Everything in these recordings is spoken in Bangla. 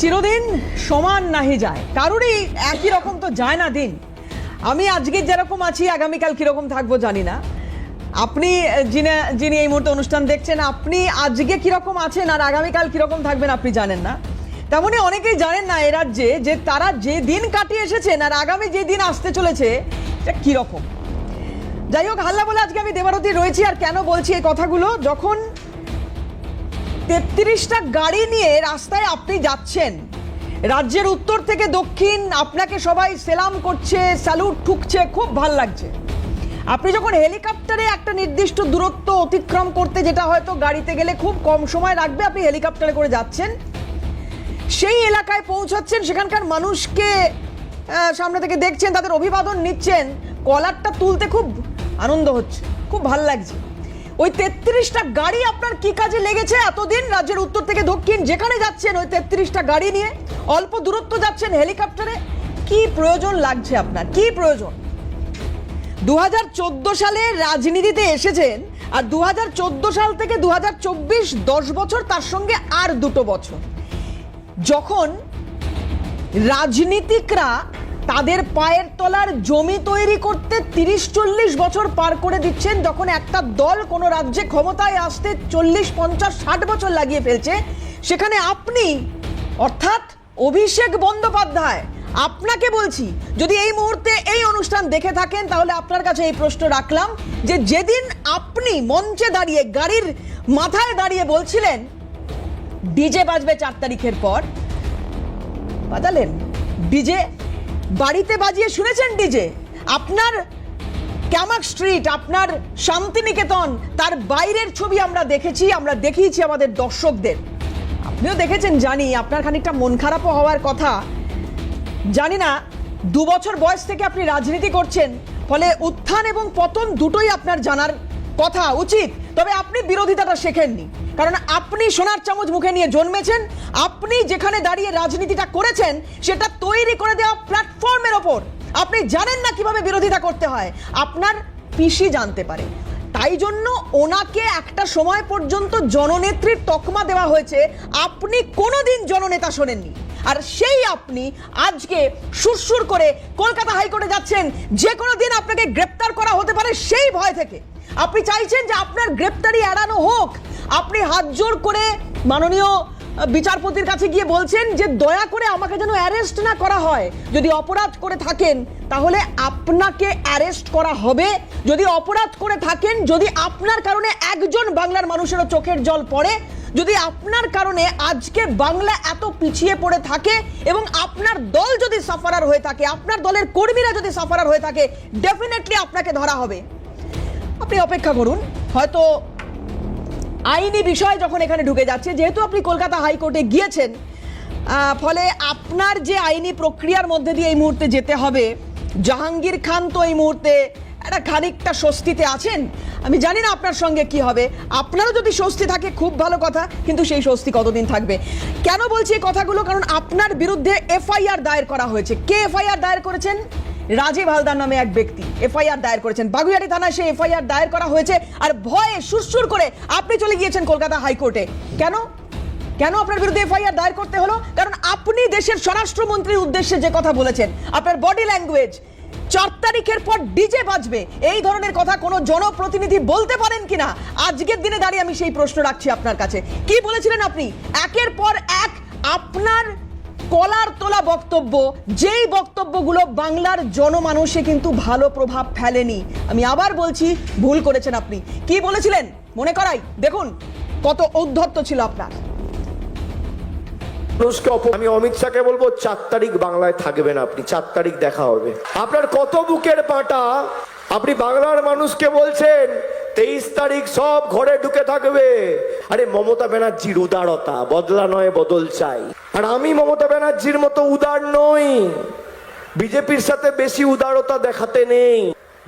চিরদিন সমান নাহি যায়, কারোরই একই রকম তো যায় না দিন। আমি আজকে যেরকম আছি আগামীকাল কিরকম থাকবো জানি না। আপনি যিনি এই মুহূর্তে অনুষ্ঠান দেখছেন, আপনি আজকে কিরকম আছেন আর আগামীকাল কিরকম থাকবেন আপনি জানেন না। তেমনি অনেকেই জানেন না এ রাজ্যে যে তারা যে দিন কাটিয়ে এসেছেন আর আগামী যে দিন আসতে চলেছে এটা কিরকম। যাই হোক, হাল্লা বলে আজকে আমি দেবারতী রয়েছি। আর কেন বলছি এই কথাগুলো, যখন 33টা গাড়ি নিয়ে রাস্তায় আপনি যাচ্ছেন, রাজ্যের উত্তর থেকে দক্ষিণ আপনাকে সবাই সেলাম করছে, স্যালুট ঠুকছে, খুব ভাল লাগছে। আপনি যখন হেলিকপ্টারে একটা নির্দিষ্ট দূরত্ব অতিক্রম করতে, যেটা হয়তো গাড়িতে গেলে খুব কম সময় লাগবে, আপনি হেলিকপ্টারে করে যাচ্ছেন, সেই এলাকায় পৌঁছাচ্ছেন, সেখানকার মানুষকে সামনে থেকে দেখছেন, তাদের অভিবাদন নিচ্ছেন, কলারটা তুলতে খুব আনন্দ হচ্ছে, খুব ভাল লাগছে। ওই 33টা গাড়ি আপনার কি কাজে লেগেছে এতদিন? রাজ্যের উত্তর থেকে দক্ষিণ যেখানে যাচ্ছেন ওই 33টা গাড়ি নিয়ে অল্প দূরত্ব যাচ্ছেন হেলিকপ্টারে, কি প্রয়োজন লাগছে আপনার? কি প্রয়োজন? 2014 সালে রাজনীতিতে এসেছেন, আর 2014 সাল থেকে 2024 10 বছর, তার সঙ্গে আর 2 বছর, যখন রাজনীতিকরা তাদের পায়ের তলার জমি তৈরি করতে 30-40 বছর পার করে দিচ্ছেন, যখন একটা দল কোনো রাজ্যে ক্ষমতায় আসতে 40-50-60 বছর লাগিয়ে ফেলছে, সেখানে আপনি অর্থাৎ অভিষেক বন্দ্যোপাধ্যায়, আপনাকে বলছি, যদি এই মুহূর্তে এই অনুষ্ঠান দেখে থাকেন তাহলে আপনার কাছে এই প্রশ্ন রাখলাম যে যেদিন আপনি মঞ্চে দাঁড়িয়ে গাড়ির মাথায় দাঁড়িয়ে বলছিলেন ডিজে বাজবে 4 তারিখের পর, বাজালেন ডিজে? বাড়িতে বাজিয়ে শুনেছেন ডিজে? আপনার ক্যামাক স্ট্রিট, আপনার শান্তিনিকেতন, তার বাইরের ছবি আমরা দেখেছি, আমরা দেখিয়েছি আমাদের দর্শকদের, আপনিও দেখেছেন জানি। আপনার খানিকটা মন খারাপও হওয়ার কথা, জানি না। 2 বছর বয়স থেকে আপনি রাজনীতি করছেন, ফলে উত্থান এবং পতন দুটোই আপনার জানার কথা, উচিত। তবে আপনি বিরোধিতাটা শেখেননি, কারণ আপনি সোনার চামচ মুখে নিয়ে জন্মেছেন। আপনি যেখানে দাঁড়িয়ে রাজনীতিটা করেছেন সেটা তৈরি করে দেওয়া প্ল্যাটফর্মের ওপর আপনি জানেন না কিভাবে বিরোধিতা করতে হয়, আপনার পিসি জানতে পারে। তাই জন্য ওনাকে একটা সময় পর্যন্ত জননেত্রীর তকমা দেওয়া হয়েছে। আপনি কোনোদিন জননেতা শোনেননি, আর সেই আপনি আজকে সুরসুর করে কলকাতা হাইকোর্টে যাচ্ছেন, যে কোনো দিন আপনাকে গ্রেপ্তার করা হতে পারে সেই ভয় থেকে। আপনি চাইছেন যে আপনার গ্রেপ্তারি এড়ানো হোক। আপনি হাত জোর করে মাননীয় বিচারপতির কাছে গিয়ে বলছেন যে দয়া করে আমাকে যেন অ্যারেস্ট না করা হয়। যদি অপরাধ করে থাকেন তাহলে আপনাকে অ্যারেস্ট করা হবে। যদি অপরাধ করে থাকেন, যদি আপনার কারণে একজন বাংলার মানুষেরও চোখের জল পড়ে, যদি আপনার কারণে আজকে বাংলা এত পিছিয়ে পড়ে থাকে এবং আপনার দল যদি সাফারার হয়ে থাকে, আপনার দলের কর্মীরা যদি সাফারার হয়ে থাকে, ডেফিনেটলি আপনাকে ধরা হবে। আপনি অপেক্ষা করুন, হয়তো আইনি বিষয় যখন এখানে ঢুকে যাচ্ছে, যেহেতু আপনি কলকাতা হাইকোর্টে গিয়েছেন, ফলে আপনার যে আইনি প্রক্রিয়ার মধ্যে দিয়ে এই মুহূর্তে যেতে হবে, জাহাঙ্গীর খান তো এই মুহূর্তে একটা খানিকটা স্বস্তিতে আছেন। আমি জানি না আপনার সঙ্গে কি হবে। আপনারও যদি স্বস্তি থাকে খুব ভালো কথা, কিন্তু সেই স্বস্তি কতদিন থাকবে? কেন বলছি এই কথাগুলো? কারণ আপনার বিরুদ্ধে এফআইআর দায়ের করা হয়েছে। কে এফআইআর দায়ের করেছেন? রাজীব হালদার নামে এক ব্যক্তি এফআইআর দায়ের করেছেন। বাগুইয়াটি থানায় সেই এফআইআর দায়ের করা হয়েছে, আর ভয়ে সুরসুর করে আপনি চলে গিয়েছেন কলকাতা হাইকোর্টে। কেন কেন আপনার বিরুদ্ধে এফআইআর দায়ের করতে হলো? কারণ আপনি দেশের স্বরাষ্ট্রমন্ত্রীর উদ্দেশ্যে যে কথা বলেছেন, আপনার বডি ল্যাঙ্গুয়েজ, 4 তারিখের পর ডিজে বাজবে, এই ধরনের কথা কোনো জনপ্রতিনিধি বলতে পারেন কিনা? আজকের দিনে দাঁড়িয়ে আমি সেই প্রশ্ন রাখছি আপনার কাছে। কি বলেছিলেন আপনি? একের পর এক আপনার কলার তোলা বক্তব্য, যেই বক্তব্যগুলো বাংলার জনমানুষে কিন্তু ভালো প্রভাব ফেলেনি। আমি আবার বলছি, ভুল করেছেন আপনি। কি বলেছিলেন মনে করাই, দেখুন কত ঔদ্ধত্য ছিল আপনার। আমি অমিত শাহকে বলবো 4 তারিখ বাংলায় থাকবেন আপনি, 4 তারিখ দেখা হবে। আপনার কত বুকের পাটা, আপনি বাংলার মানুষকে বলছেন 23 তারিখ সব ঘরে ঢুকে থাকবে। আরে মমতা ব্যানার্জির উদারতা, বদলা নয় বদল চাই। আর আমি মমতা ব্যানার্জির মতো উদার নই, বিজেপির সাথে বেশি উদারতা দেখাতে নেই।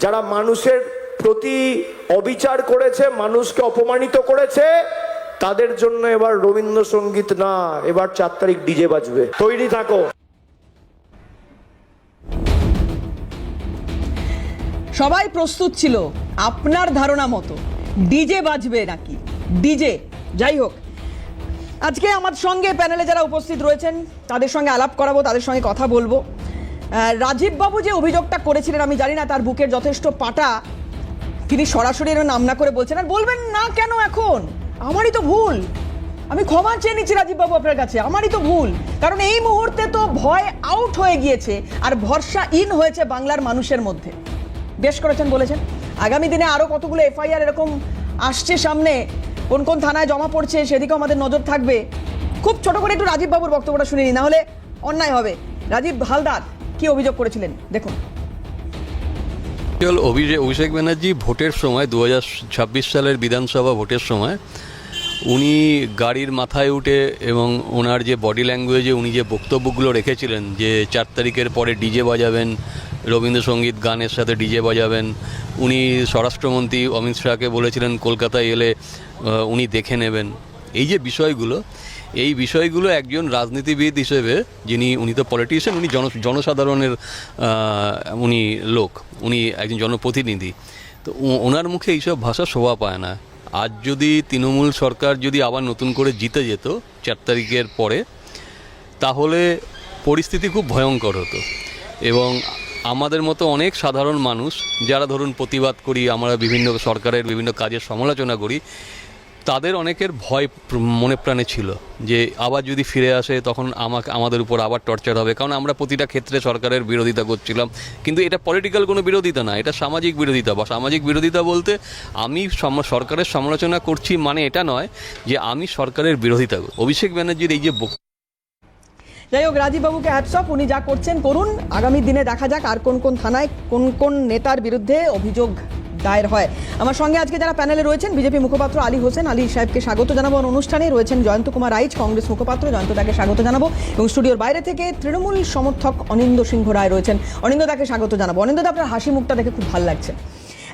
যারা মানুষের প্রতি অবিচার করেছে, মানুষকে অপমানিত করেছে, তাদের জন্য এবার রবীন্দ্রসঙ্গীত না, এবার 4 তারিখ ডিজে বাজবে। তৈরি থাকো। সবাই প্রস্তুত ছিল আপনার ধারণা মতো। ডিজে বাজবে নাকি? ডিজে, যাই হোক, আজকে আমার সঙ্গে প্যানেলে যারা উপস্থিত রয়েছেন তাদের সঙ্গে আলাপ করাবো, তাদের সঙ্গে কথা বলবো। রাজীব বাবু যে অভিযোগটা করেছিলেন, আমি জানি না তার বুকের যথেষ্ট পাটা, তিনি সরাসরি এর নাম না করে বলছেন। আর বলবেন না কেন এখন? আমারই তো ভুল, আমি ক্ষমা চেয়ে নিচ্ছি রাজীব বাবু আপনার কাছে, আমারই তো ভুল। কারণ এই মুহূর্তে তো ভয় আউট হয়ে গিয়েছে আর ভরসা ইন হয়েছে বাংলার মানুষের মধ্যে। বেশ করেছেন বলেছেন, আগামী দিনে আরো কতগুলো এফআইআর এরকম আসছে সামনে, কোন কোন থানায় জমা পড়ছে সেদিকেও আমাদের নজর থাকবে। খুব ছোট করে একটু রাজীব বাবুর বক্তব্যটা শুনে নিই, না হলে অন্যায় হবে। রাজীব হালদার কি অভিযোগ করেছিলেন দেখুন। অভিষেক ব্যানার্জি ভোটের সময় 2026 সালের বিধানসভা ভোটের সময় উনি গাড়ির মাথায় উঠে এবং ওনার যে বডি ল্যাঙ্গুয়েজে উনি যে বক্তব্যগুলো রেখেছিলেন, যে 4 তারিখের পরে ডিজে বাজাবেন, রবীন্দ্রসঙ্গীত গানের সাথে ডিজে বাজাবেন। উনি স্বরাষ্ট্রমন্ত্রী অমিত শাহকে বলেছিলেন কলকাতায় এলে উনি দেখে নেবেন। এই যে বিষয়গুলো, এই বিষয়গুলো একজন রাজনীতিবিদ হিসেবে, উনি তো পলিটিশিয়ান, উনি জনসাধারণের উনি লোক, উনি একজন জনপ্রতিনিধি, তো ওনার মুখে এইসব ভাষা শোভা পায় না। আজ যদি তৃণমূল সরকার যদি আবার নতুন করে জিতে যেত 4 তারিখের পরে, তাহলে পরিস্থিতি খুব ভয়ঙ্কর হতো। এবং আমাদের মতো অনেক সাধারণ মানুষ যারা ধরুন প্রতিবাদ করি, আমরা বিভিন্ন সরকারের বিভিন্ন কাজের সমালোচনা করি, তাদের অনেকের ভয় মনে প্রাণে ছিল যে আবার যদি ফিরে আসে তখন আমাদের উপর আবার টর্চার হবে। কারণ আমরা প্রতিটা ক্ষেত্রে সরকারের বিরোধিতা করছিলাম, কিন্তু এটা পলিটিক্যাল কোনো বিরোধিতা না, এটা সামাজিক বিরোধিতা। বা সামাজিক বিরোধিতা বলতে আমি সরকারের সমালোচনা করছি মানে এটা নয় যে আমি সরকারের বিরোধিতা করি। অভিষেক ব্যানার্জির এই যে যাই হোক, রাজীব বাবুকে হ্যাটস অফ, উনি যা করছেন করুন। আগামী দিনে দেখা যাক আর কোন কোন থানায় কোন কোন নেতার বিরুদ্ধে অভিযোগ দায়ের হয়। আমার সঙ্গে আজকে যারা প্যানেলে রয়েছেন, বিজেপি মুখপাত্র আলী হোসেন, আলী সাহেবকে স্বাগত জানাবো। অনুষ্ঠানে রয়েছেন জয়ন্ত কুমার রাইচ, কংগ্রেস মুখপাত্র, জয়ন্তদাকে স্বাগত জানাবো। এবং স্টুডিওর বাইরে থেকে তৃণমূল সমর্থক অনিন্দ সিংহ রায় রয়েছেন, অনিন্দদাকে স্বাগত জানাবো। অনিন্দদা, আপনার হাসি মুখটা দেখে খুব ভালো লাগছে।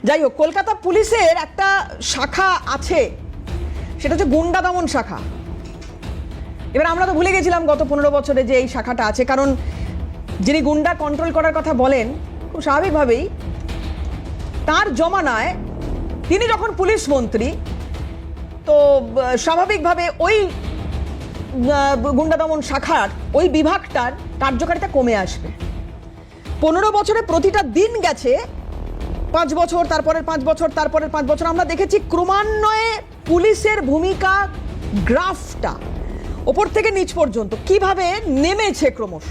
যাই হোক, কলকাতা পুলিশের একটা শাখা আছে, সেটা হচ্ছে গুন্ডা দমন শাখা। এবার আমরা তো ভুলে গেছিলাম গত 15 বছরে যে এই শাখাটা আছে, কারণ যিনি গুন্ডা কন্ট্রোল করার কথা বলেন, খুব স্বাভাবিকভাবেই তার জমানায় তিনি যখন পুলিশ মন্ত্রী, তো স্বাভাবিকভাবে ওই গুন্ডা দমন শাখার ওই বিভাগটার কার্যকারিতা কমে আসবে। 15 বছরে প্রতিটা দিন গেছে, 5 বছর, তারপরের 5 বছর, তারপরের 5 বছর, আমরা দেখেছি ক্রমান্বয়ে পুলিশের ভূমিকা গ্রাফটা ওপর থেকে নিচ পর্যন্ত কিভাবে নেমেছে ক্রমশ।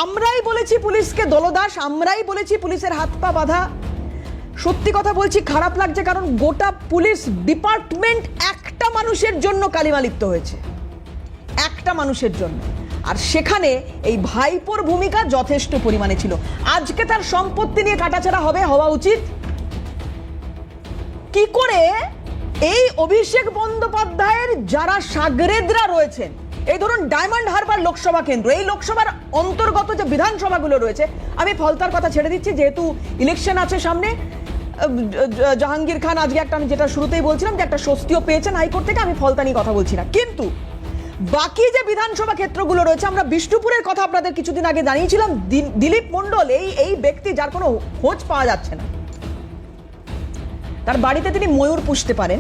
আমরাই বলেছি পুলিশকে দলদাস, আমরাই বলেছি পুলিশের হাত পা বাঁধা। সত্যি কথা বলছি, খারাপ লাগছে, কারণ গোটা পুলিশ ডিপার্টমেন্ট একটা মানুষের জন্য কালিমালিপ্ত হয়েছে, একটা মানুষের জন্য। আর সেখানে এই ভাইপোর ভূমিকা যথেষ্ট পরিমাণে ছিল। আজকে তার সম্পত্তি নিয়ে কাটাছেঁড়া হওয়া উচিত। কি করে এই অভিষেক বন্দ্যোপাধ্যায়ের যারা সাগরেদরা রয়েছেন, এই ধরুন ডায়মন্ড হারবার লোকসভা কেন্দ্র, এই লোকসভার অন্তর্গত যে বিধানসভাগুলো রয়েছে, আমি ফলতার কথা ছেড়ে দিচ্ছি যেহেতু ইলেকশন আছে সামনে। জাহাঙ্গীর খান আজকে একটা, আমি যেটা শুরুতেই বলছিলাম যে একটা স্বস্তিও পেয়েছেন হাইকোর্ট থেকে, আমি ফলতা নিয়ে কথা বলছি না। কিন্তু বাকি যে বিধানসভা ক্ষেত্রগুলো রয়েছে, আমরা বিষ্ণুপুরের কথা আপনাদের কিছুদিন আগে জানিয়েছিলাম, দিলীপ মণ্ডল এই ব্যক্তি যার কোনো খোঁজ পাওয়া যাচ্ছে না। তার বাড়িতে তিনি ময়ূর পুষতে পারেন,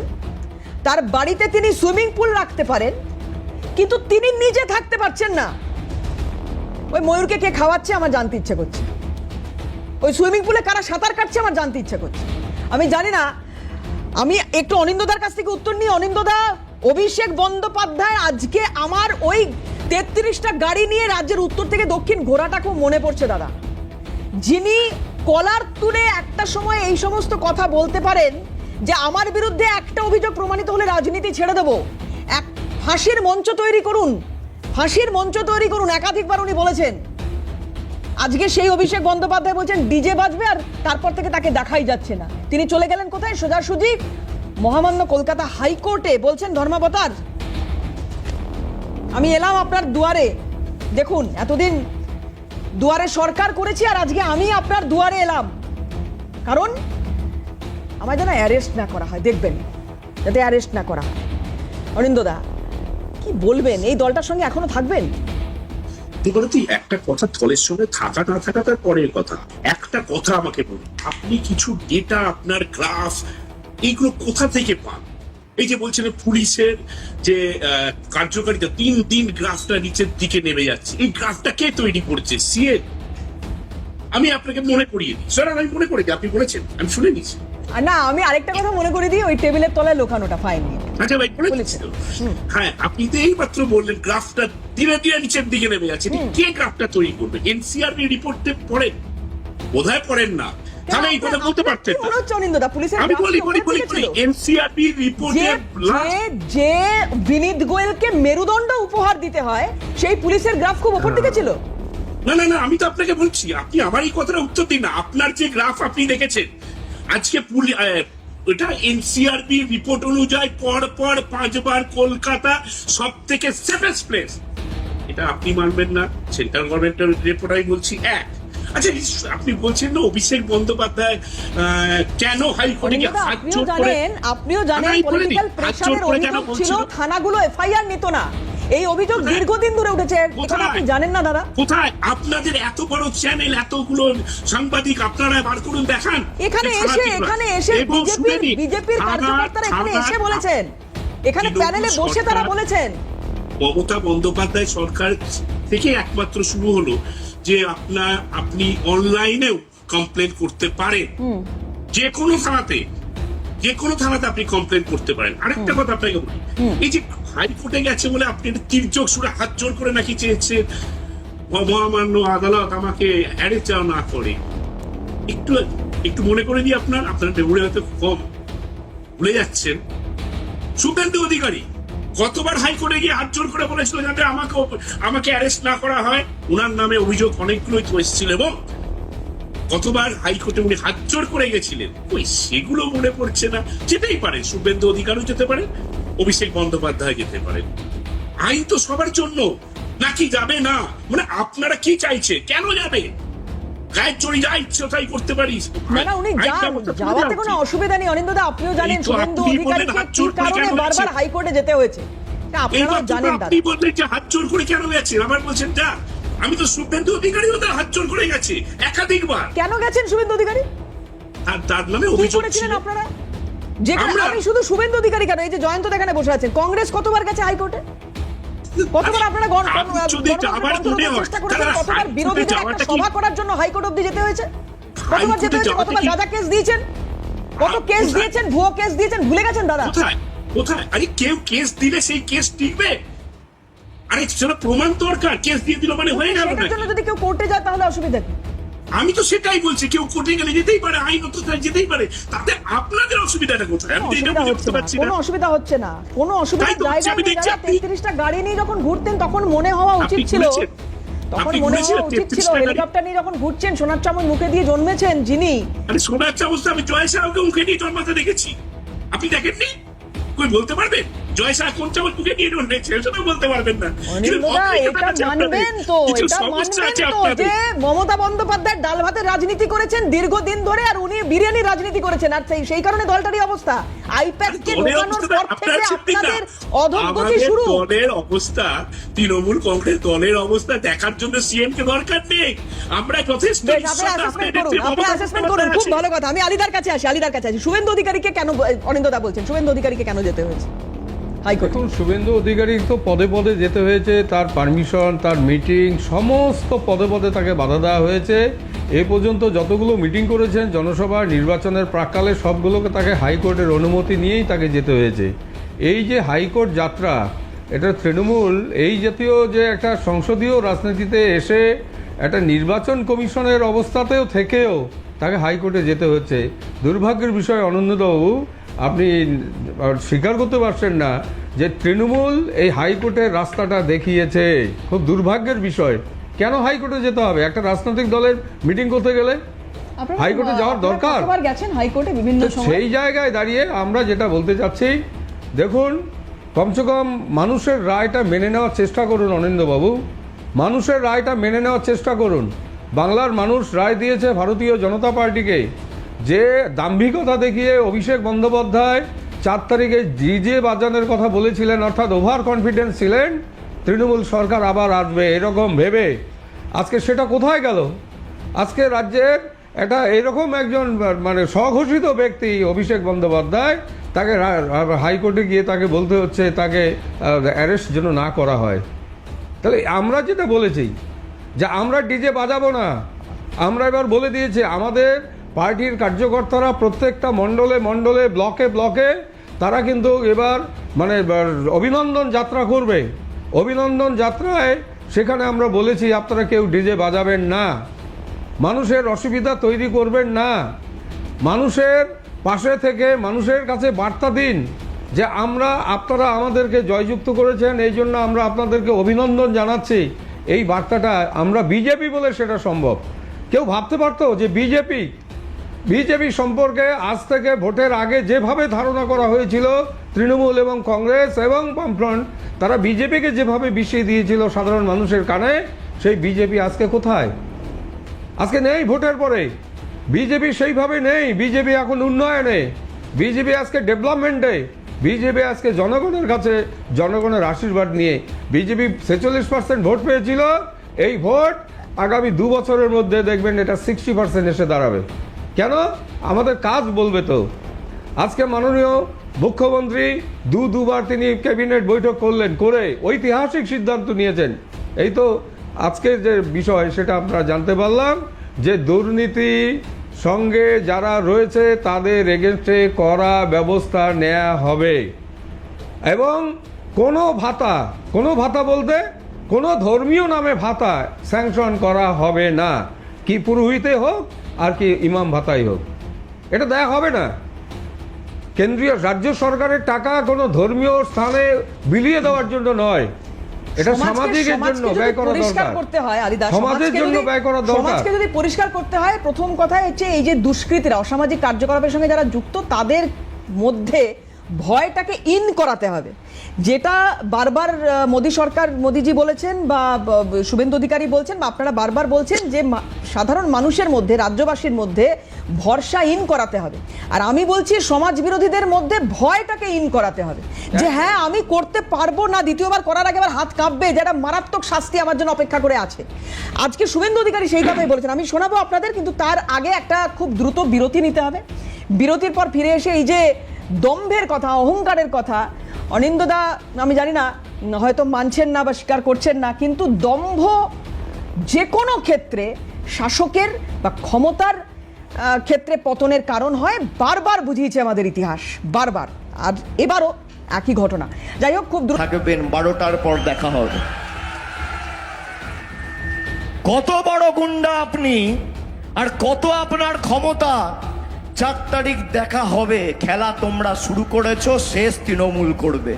তার বাড়িতে তিনি সুইমিং পুল রাখতে পারেন, কিন্তু তিনি নিজে থাকতে পারছেন না। ওই ময়ূরকে কে খাওয়াচ্ছে আমার জানতে ইচ্ছে করছে, ওই সুইমিং পুলে কারা সাঁতার কাটছে আমার জানতে ইচ্ছে করছে। আমি জানি না, আমি একটু অনিন্দদার কাছ থেকে উত্তর নিই। অনিন্দদা, অভিষেক বন্দ্যোপাধ্যায় আজকে আমার ওই 33টা গাড়ি নিয়ে রাজ্যের উত্তর থেকে দক্ষিণ ঘোরাটা খুব মনে পড়ছে দাদা, যিনি কলার তুলে একটা সময় এই সমস্ত কথা বলতে পারেন যে আমার বিরুদ্ধে একটা অভিযোগ প্রমাণিত হলে রাজনীতি ছেড়ে দেবো, এক ফাঁসির মঞ্চ তৈরি করুন, ফাঁসির মঞ্চ তৈরি করুন, একাধিকবার উনি বলেছেন। আজকে সেই অভিষেক বন্দ্যোপাধ্যায় বলছেন ডিজে বাজবে, আর তারপর থেকে তাকে দেখাই যাচ্ছে না। তিনি চলে গেলেন কোথায়? সোজাসুজি মহামান্য কলকাতা হাইকোর্টে। বলছেন ধর্মাবতার, আমি এলাম আপনার দুয়ারে, দেখুন এতদিন দুয়ারে সরকার করেছি, আর আজকে আমি আপনার দুয়ারে এলাম, কারণ আমায় যেন অ্যারেস্ট না করা হয়, দেখবেন যাতে অ্যারেস্ট না করা হয়। অরিন্দদা, কি বলবেন? এই দলটার সঙ্গে এখনো থাকবেন? একটা কথা, দলের সঙ্গে থাকা না থাকা তার পরের কথা। একটা কথা আমাকে বলুন, আপনি কিছু ডেটা, আপনার গ্রাফ, এইগুলো কোথা থেকে পান? এই যে বলছেন পুলিশের যে কার্যকারিতা, 3 দিন গ্রাফটা নিচের দিকে নেমে যাচ্ছে, এই গ্রাফটা কে তৈরি করছে? সিএ। আমি আপনাকে মনে করিয়ে দিই, স্যার আমি মনে করি আপনি বলেছেন, আমি শুনে নিচ্ছি। না, আমি আরেকটা কথা মনে করে দিই, ওই টেবিলের তলায় লোকানোটা ফাইন নিয়ে। আচ্ছা ভাই, বলে দিচ্ছি তো। হ্যাঁ, আপনি তো এই মাত্র বললেন গ্রাফটা ধীরে ধীরে নিচের দিকে নেমে যাচ্ছে। কে গ্রাফটা তৈরি করবে? এনসিআরবি রিপোর্টে পড়েন? বোধহয় পড়েন না, তাহলে এই কথা বলতে পারতেন না। মনে হচ্ছে অনিন্দদা, পুলিশের আমি বলি এনসিআরবি রিপোর্টে যে বিনীত গোয়েলকে মেরুদণ্ড উপহার দিতে হয়, সেই পুলিশের গ্রাফ খুব উপর দিকে ছিল। না না না, আমি তো আপনাকে বলছি, আপনি আমার এই কথাটা উত্তর দিন না। আপনার যে গ্রাফ আপনি দেখেছেন আজকে, এটা এনসিআরবি রিপোর্ট অনুযায়ী পর 5 বার কলকাতা সব থেকে সেফেস্ট প্লেস। এটা আপনি মানবেন না, সেন্ট্রাল গভর্নমেন্টের রিপোর্ট আমি বলছি। আচ্ছা, আপনি বলছেন না অভিষেক বন্দ্যোপাধ্যায় কেন হাইকোর্টে গিয়ে হাত জোড় করে? আপনিও জানেন পলিটিক্যাল প্রেসারের অভিযোগ ছিল, থানাগুলো এফআইআর নিত না। এই অভিযোগ দীর্ঘদিন ধরে উঠেছে, এটা আপনি জানেন না দাদা? কোথায় আপনাদের এত বড় চ্যানেল, এতগুলো সাংবাদিক, আপনারা বার করুন, দেখান। এখানে এসে বিজেপির কার্যকর্তারা এখানে এসে বলেছেন, এখানে প্যানেলে বসে তারা বলেছেন। মমতা বন্দ্যোপাধ্যায় সরকার থেকে একমাত্র শুরু হলো যে আপনি অনলাইনেও কমপ্লেন করতে পারেন, যে কোনো থানাতে আপনি কমপ্লেন করতে পারেন। আরেকটা কথা আপনাকে বলি, এই যে হাইকোর্টে গেছে বলে আপনি তির্যক সুরে হাত জোর করে নাকি চেয়েছে মহামান্য আদালত আমাকে অ্যারেস্ট না করে। একটু মনে করে দিই, আপনার মেমোরি হয়তো কম, ভুলে যাচ্ছেন। শুভেন্দু অধিকারী কতবার হাইকোর্টে গিয়ে হাত জোর করে বলেছিল যাতে আমাকে অ্যারেস্ট না করা হয়। উনার নামে অভিযোগ অনেকগুলোই তো এসেছিল, এবং কতবার হাইকোর্টে উনি হাত জোর করে গেছিলেন, ওই সেগুলো মনে পড়ছে না। যেতেই পারে, শুভেন্দু অধিকারও যেতে পারে, অভিষেক বন্দ্যোপাধ্যায় যেতে পারে। আইন তো সবার জন্য, নাকি যাবে না? মানে আপনারা কি চাইছে? কেন যাবে? গায়ের চড়ি যা ইচ্ছে তাই করতে পারিস না, উনি যাওয়াতে কোনো অসুবিধা নেই। অনিন্দদা, আপনিও জানেন শুভেন্দু অধিকারীকে কি কারণে বারবার হাইকোর্টে যেতে হয়েছে, আপনারাও জানেন দাদা। আপনি বললেন যে হাত জোর করে কেন গেছেন, আবার বলছেন যা। আমি তো শুভেন্দু অধিকারীও তার হাত জোর করে গেছে একাধিকবার। কেন গেছেন শুভেন্দু অধিকারী? আর তার নামে অভিযোগ ছিল আপনারা, যেখানে আমি শুধু শুভেন্দু অধিকারী কেন, এই যে জয়ন্ত এখানে বসে আছেন, কংগ্রেস কতবার গেছে হাইকোর্টে? কতবার আপনারা কতবার বিরোধীদের একটা সভা করার জন্য হাইকোর্ট অবধি যেতে হয়েছে? কতবার যেতে হয়েছে? কতবার গাঁজা কেস দিয়েছেন, কত কেস দিয়েছেন, ভুয়ো কেস দিয়েছেন, ভুলে গেছেন দাদা? কোথায়? আরে কেউ কেস দিলে সেই কেস টিকবে? আরে সেটা প্রমাণ দরকার। কেস দিয়ে দিল মানে হয়ে গেল না? এটার জন্য যদি কেউ কোর্টে যায় তাহলে অসুবিধা কি? আমি তো সেটাই বলছি, কেউ কোর্টে গেলে যেতেই পারে, আইনত যেতেই পারে, তাতে আপনাদের অসুবিধাটা কোথায়? আমি তো এটা বুঝতে পারছি না। কোনো অসুবিধা হচ্ছে না, কোনো অসুবিধা জায়গা নেই। 33টা গাড়ি নিয়ে যখন ঘুরতেন তখন মনে হওয়া উচিত ছিল, হেলিকপ্টার নিয়ে যখন ঘুরছেন, সোনার চামচ মুখে দিয়ে জন্মেছেন যিনি। আরে সোনার চামচ আমি জয় শাহকে মুখে দিয়ে জন্মাতে দেখেছি, আপনি দেখেননি? কই বলতে পারবেন জয় শাহ কোন চামচ মুখে দিয়ে জন্মেছে? সেটা বলতে পারবেন না। এটা মানবেন তো যে মমতা বন্দ্যোপাধ্যায় ডাল ভাতের রাজনীতি করেছেন দীর্ঘদিন ধরে, আর উনি বিরিয়ানির রাজনীতি করেছেন, আর সেই কারণে দলটারই অবস্থা। আইপ্যাককে ঢোকানোর পর থেকে আপনাদের অধোগতি শুরু। দলের অবস্থা, তৃণমূল কংগ্রেস দলের অবস্থা দেখার জন্য সিএম কে দরকার নেই, আমরা যথেষ্ট। অ্যাসেসমেন্ট করুন, খুব ভালো কথা। আমি আলিদার কাছে আসি। শুভেন্দু অধিকারীকে কেন, অনিন্দদা বলছেন শুভেন্দু অধিকারীকে কেন যেতে হয়েছে হাইকোর্ট? এখন শুভেন্দু অধিকারী তো পদে পদে যেতে হয়েছে, তার পারমিশন, তার মিটিং, সমস্ত পদে পদে তাকে বাধা দেওয়া হয়েছে। এ পর্যন্ত যতগুলো মিটিং করেছেন জনসভা নির্বাচনের প্রাক্কালে, সবগুলোকে তাকে হাইকোর্টের অনুমতি নিয়েই তাকে যেতে হয়েছে। এই যে হাইকোর্ট যাত্রা, এটা তৃণমূল এই জাতীয় যে একটা সংসদীয় রাজনীতিতে এসে একটা নির্বাচন কমিশনের অবস্থাতেও থেকেও তাকে হাইকোর্টে যেতে হচ্ছে। দুর্ভাগ্যের বিষয় অনন্দবাবু, আপনি স্বীকার করতে পারছেন না যে তৃণমূল এই হাইকোর্টের রাস্তাটা দেখিয়েছে। খুব দুর্ভাগ্যের বিষয়। কেন হাইকোর্টে যেতে হবে একটা রাজনৈতিক দলের মিটিং করতে গেলে? হাইকোর্টে যাওয়ার দরকার? সেই জায়গায় দাঁড়িয়ে আমরা যেটা বলতে চাচ্ছি, দেখুন, কমসে কম মানুষের রায়টা মেনে নেওয়ার চেষ্টা করুন অনিন্দবাবু, মানুষের রায়টা মেনে নেওয়ার চেষ্টা করুন। বাংলার মানুষ রায় দিয়েছে ভারতীয় জনতা পার্টিকে। যে দাম্ভিকতা দেখিয়ে অভিষেক বন্দ্যোপাধ্যায় 4 তারিখে ডিজে বাজানোর কথা বলেছিলেন, অর্থাৎ ওভার কনফিডেন্স ছিলেন তৃণমূল সরকার আবার আসবে এরকম ভেবে, আজকে সেটা কোথায় গেল? আজকে রাজ্যের একটা এরকম একজন মানে স্বঘোষিত ব্যক্তি অভিষেক বন্দ্যোপাধ্যায়, তাকে হাইকোর্টে গিয়ে তাকে বলতে হচ্ছে তাকে অ্যারেস্ট যেন না করা হয়। তাহলে আমরা যেটা বলেছি যে আমরা ডিজে বাজাবো না, আমরা এবার বলে দিয়েছি আমাদের পার্টির কার্যকর্তারা প্রত্যেকটা মণ্ডলে মণ্ডলে ব্লকে ব্লকে তারা কিন্তু এবার মানে অভিনন্দন যাত্রা করবে। অভিনন্দন যাত্রায় সেখানে আমরা বলেছি আপনারা কেউ ডিজে বাজাবেন না, মানুষের অসুবিধা তৈরি করবেন না, মানুষের পাশে থেকে মানুষের কাছে বার্তা দিন যে আপনারা আমাদেরকে জয়যুক্ত করেছেন, এই জন্য আমরা আপনাদেরকে অভিনন্দন জানাচ্ছি। এই বার্তাটা আমরা বিজেপি বলে সেটা সম্ভব। কেউ ভাবতে পারতো যে বিজেপি সম্পর্কে আজ থেকে ভোটের আগে যেভাবে ধারণা করা হয়েছিল তৃণমূল এবং কংগ্রেস এবং বামফ্রন্ট, তারা বিজেপিকে যেভাবে বিষিয়ে দিয়েছিল সাধারণ মানুষের কানে, সেই বিজেপি আজকে কোথায়? আজকে নেই। ভোটের পরে বিজেপি সেইভাবে নেই। বিজেপি এখন উন্নয়নে, বিজেপি আজকে ডেভেলপমেন্টে, বিজেপি আজকে জনগণের কাছে জনগণের আশীর্বাদ নিয়ে বিজেপি 46% ভোট পেয়েছিল। এই ভোট আগামী 2 বছরের মধ্যে দেখবেন এটা 60% এসে দাঁড়াবে। কেন? আমাদের কাজ বলবে তো। আজকে মাননীয় মুখ্যমন্ত্রী দুবার তিনি ক্যাবিনেট বৈঠক করলেন, করে ঐতিহাসিক সিদ্ধান্ত নিয়েছেন। এই তো আজকের যে বিষয় সেটা আমরা জানতে পারলাম যে দুর্নীতি সঙ্গে যারা রয়েছে তাদের এগেনস্টে কড়া ব্যবস্থা নেওয়া হবে এবং কোনো ভাতা বলতে কোনো ধর্মীয় নামে ভাতা স্যাংশন করা হবে না, কি পুরোহিতে হোক আর কি ইমাম ভাতাই হোক, এটা দেয়া হবে না। কেন্দ্রীয় রাজ্য সরকারের টাকা কোনো ধর্মীয় স্থানে বিলিয়ে দেওয়ার জন্য নয়, এটা সামাজিকের জন্য ব্যয় করা দরকার। সমাজের জন্য ব্যয় করা দরকার। সমাজকে যদি পরিষ্কার করতে হয়, প্রথম কথা হচ্ছে এই যে দুষ্কৃতীরা অসামাজিক কার্যকলাপের সঙ্গে যারা যুক্ত তাদের মধ্যে ভয়টাকে ইন করাতে হবে, যেটা বারবার মোদিজি বলেছেন বা শুভেন্দু অধিকারী বলছেন বা আপনারা বারবার বলছেন যে সাধারণ মানুষের মধ্যে, রাজ্যবাসীর মধ্যে ভরসা ইন করাতে হবে। আর আমি বলছি সমাজ বিরোধীদের মধ্যে ভয়টাকে ইন করাতে হবে যে হ্যাঁ আমি করতে পারবো না, দ্বিতীয়বার করার আগে আবার হাত কাঁপবে, যেটা মারাত্মক শাস্তি আমার জন্য অপেক্ষা করে আছে। আজকে শুভেন্দু অধিকারী সেই কথাই বলেছেন, আমি শোনাবো আপনাদের, কিন্তু তার আগে একটা খুব দ্রুত বিরতি নিতে হবে। বিরতির পর ফিরে এসে এই যে দম্ভের কথা, অহংকারের কথা, অনিন্দদা আমি জানি না হয়তো মানছেন না বা স্বীকার করছেন না, কিন্তু দম্ভ যে কোনো ক্ষেত্রে শাসকের বা ক্ষমতার ক্ষেত্রে পতনের কারণ হয়, বারবার বুঝিয়েছে আমাদের ইতিহাস, বারবার। আর এবারও একই ঘটনা। যাই হোক, খুব দ্রুত থাকবেন, 12টার পর দেখা হবে। কত বড় গুন্ডা আপনি আর কত আপনার ক্ষমতা, 4 তারিখ দেখা হবে। খেলা তোমরা শুরু করেছো, শেষ তৃণমূল করবে।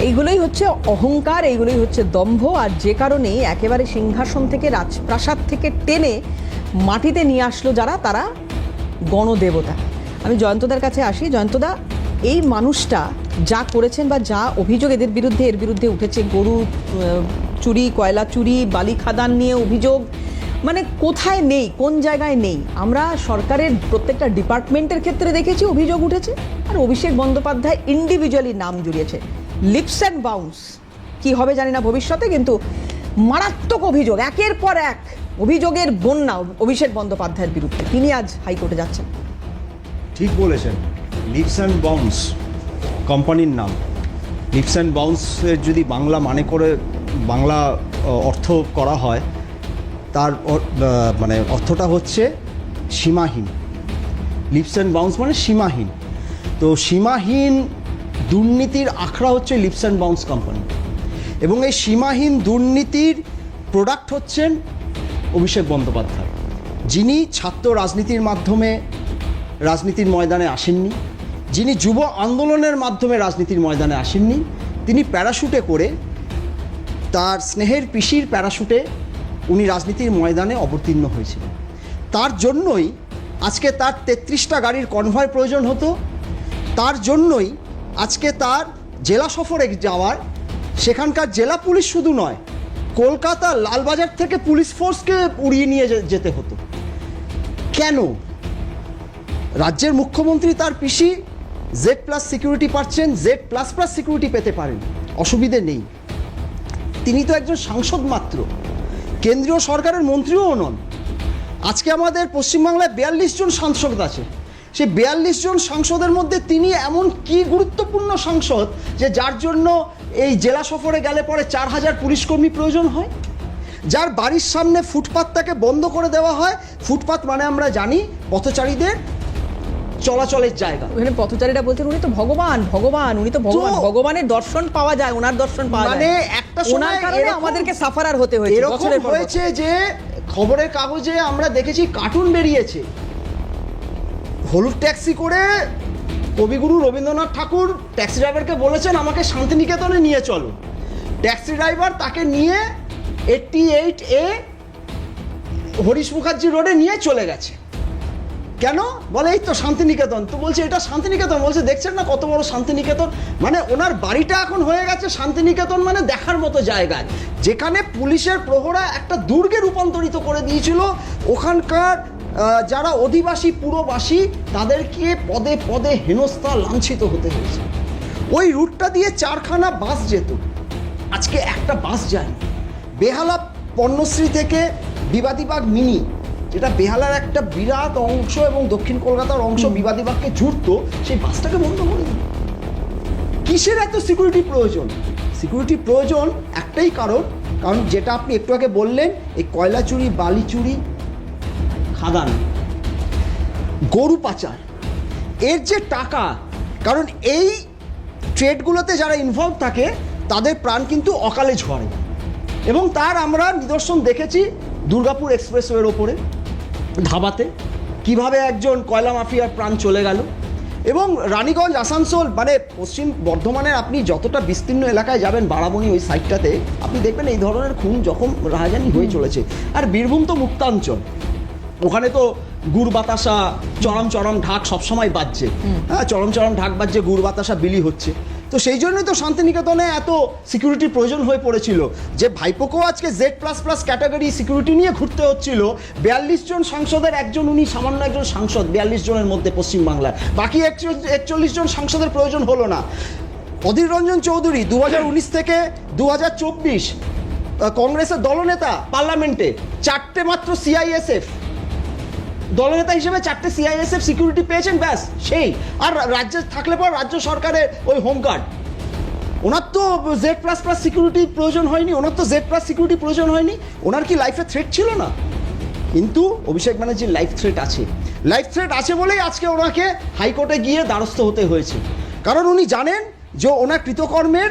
এইগুলোই হচ্ছে অহংকার, এইগুলোই হচ্ছে দম্ভ। আর যে কারণেই একেবারে সিংহাসন থেকে, রাজপ্রাসাদ থেকে টেনে মাটিতে নিয়ে আসলো যারা, তারা গণদেবতা। আমি জয়ন্তদার কাছে আসি। জয়ন্তদা, এই মানুষটা যা করেছেন বা যা অভিযোগ এর বিরুদ্ধে উঠেছে, গরু চুরি, কয়লা চুরি, বালি খাদান নিয়ে অভিযোগ, মানে কোথায় নেই, কোন জায়গায় নেই। আমরা সরকারের প্রত্যেকটা ডিপার্টমেন্টের ক্ষেত্রে দেখেছি অভিযোগ উঠেছে, আর অভিষেক বন্দ্যোপাধ্যায় ইন্ডিভিজুয়ালি নাম জুড়িয়েছে। লিপস অ্যান্ড বাউন্স কি হবে জানি না ভবিষ্যতে, কিন্তু মারাত্মক অভিযোগ, একের পর এক অভিযোগের বন্যা অভিষেক বন্দ্যোপাধ্যায়ের বিরুদ্ধে। তিনি আজ হাইকোর্টে যাচ্ছেন। ঠিক বলেছেন, লিপস অ্যান্ড বাউন্স কোম্পানির নাম। লিপস অ্যান্ড বাউন্সের যদি বাংলা মানে করে বাংলা অর্থ করা হয়, তার মানে অর্থটা হচ্ছে সীমাহীন। লিপস অ্যান্ড বাউন্স মানে সীমাহীন। তো সীমাহীন দুর্নীতির আখড়া হচ্ছে লিপস অ্যান্ড বাউন্স কোম্পানি, এবং এই সীমাহীন দুর্নীতির প্রোডাক্ট হচ্ছেন অভিষেক বন্দ্যোপাধ্যায়, যিনি ছাত্র রাজনীতির মাধ্যমে রাজনীতির ময়দানে আসেননি, যিনি যুব আন্দোলনের মাধ্যমে রাজনীতির ময়দানে আসেননি। তিনি প্যারাশুটে করে, তার স্নেহের পিসির প্যারাশুটে উনি রাজনীতির ময়দানে অবতীর্ণ হয়েছিলেন। তার জন্যই আজকে তার 33টা গাড়ির কনভয় প্রয়োজন হতো। তার জন্যই আজকে তার জেলা সফরে যাওয়ার, সেখানকার জেলা পুলিশ শুধু নয়, কলকাতা লালবাজার থেকে পুলিশ ফোর্সকে উড়িয়ে নিয়ে যেতে হতো। কেন? রাজ্যের মুখ্যমন্ত্রী তার পিসি Z+ সিকিউরিটি পাচ্ছেন, Z++ সিকিউরিটি পেতে পারেন, অসুবিধে নেই। তিনি তো একজন সাংসদ মাত্র, কেন্দ্রীয় সরকারের মন্ত্রীও নন। আজকে আমাদের পশ্চিমবাংলায় 42 জন সাংসদ আছে, সেই 42 জন সাংসদের মধ্যে তিনি এমন কি গুরুত্বপূর্ণ সাংসদ যে যার জন্য এই জেলা সফরে গেলে পরে 4000 পুলিশকর্মী প্রয়োজন হয়, যার বাড়ির সামনে ফুটপাতটাকে বন্ধ করে দেওয়া হয়। ফুটপাত মানে আমরা জানি পথচারীদের চলাচলের জায়গা। ওখানে পথচারীরা বলছেন উনি তো ভগবান, ভগবান, উনি তো ভগবান, ভগবানের দর্শন পাওয়া যায়, ওনার দর্শন পাওয়া যায়, মানে একটা সময় ওনার কারণে আমাদেরকে সাফারার হতে হয়েছে। এরকম বছরের পর বছর। হয়েছে যে খবরের কাগজে আমরা দেখেছি কার্টুন বেরিয়েছে, হলুদ ট্যাক্সি করে কবিগুরু রবীন্দ্রনাথ ঠাকুর ট্যাক্সি ড্রাইভারকে বলেছেন আমাকে শান্তিনিকেতনে নিয়ে চলো, ট্যাক্সি ড্রাইভার তাকে নিয়ে 88A হরিশ মুখার্জি রোডে নিয়ে চলে গেছে। কেন বলে এই তো শান্তিনিকেতন, তো বলছে এটা শান্তিনিকেতন, বলছে দেখছেন না কত বড় শান্তিনিকেতন, মানে ওনার বাড়িটা এখন হয়ে গেছে শান্তিনিকেতন, মানে দেখার মতো জায়গায়, যেখানে পুলিশের প্রহরা একটা দুর্গে রূপান্তরিত করে দিয়েছিল। ওখানকার যারা অধিবাসী পুরবাসী তাদেরকে পদে পদে হেনস্থা লাঞ্ছিত হতে হয়েছে। ওই রুটটা দিয়ে 4খানা বাস যেত, আজকে একটা বাস যায়নি। বেহালা পণ্যশ্রী থেকে বিবাদীবাগ মিনি, যেটা বেহালার একটা বিরাট অংশ এবং দক্ষিণ কলকাতার অংশ বিবাদীবাগকে জুড়তো, সেই বাসটাকে বন্ধ করে দিল। কিসের এত সিকিউরিটি প্রয়োজন? সিকিউরিটি প্রয়োজন একটাই কারণ যেটা আপনি একটু আগে বললেন, এই কয়লা চুরি, বালি চুরি, খাদান, গরু পাচার, এর যে টাকা, কারণ এই ট্রেডগুলোতে যারা ইনভলভ থাকে তাদের প্রাণ কিন্তু অকালে ঝরে, এবং তার আমরা নিদর্শন দেখেছি দুর্গাপুর এক্সপ্রেসওয়ের ওপরে ধাবাতে কিভাবে একজন কয়লা মাফিয়ার প্রাণ চলে গেল। এবং রানীগঞ্জ, আসানসোল, মানে পশ্চিম বর্ধমানের আপনি যতটা বিস্তীর্ণ এলাকায় যাবেন, বারাবণী ওই সাইডটাতে আপনি দেখবেন এই ধরনের খুন যখন রাহাজানি হয়ে চলেছে। আর বীরভূম তো মুক্তাঞ্চল, ওখানে তো গুড় বাতাসা, চরম চরম ঢাক সবসময় বাজছে, হ্যাঁ চরম চরম ঢাক বাজছে, গুড় বাতাসা বিলি হচ্ছে। তো সেই জন্যই তো শান্তিনিকেতনে এত সিকিউরিটির প্রয়োজন হয়ে পড়েছিল, যে ভাইপোকেও আজকে Z++ ক্যাটাগরি সিকিউরিটি নিয়ে ঘুরতে হচ্ছিল। 42 জন সাংসদের একজন, উনি সামান্য একজন সাংসদ 42 জনের মধ্যে পশ্চিমবাংলার, বাকি 41 জন সাংসদের প্রয়োজন হলো না। অধীর রঞ্জন চৌধুরী 2019 থেকে 2024 কংগ্রেসের দলনেতা, পার্লামেন্টে 4টে মাত্র CISF দলনেতা হিসেবে 4টে CISF সিকিউরিটি পেয়েছেন, ব্যাস সেই। আর রাজ্যে থাকলে পর রাজ্য সরকারের ওই হোমগার্ড, ওনার তো Z++ সিকিউরিটি প্রয়োজন হয়নি, সিকিউরিটি প্রয়োজন হয়নি। ওনার কি লাইফে থ্রেট ছিল না? কিন্তু অভিষেক ব্যানার্জির লাইফ থ্রেট আছে বলেই আজকে ওনাকে হাইকোর্টে গিয়ে দ্বারস্থ হতে হয়েছে। কারণ উনি জানেন যে ওনার কৃতকর্মের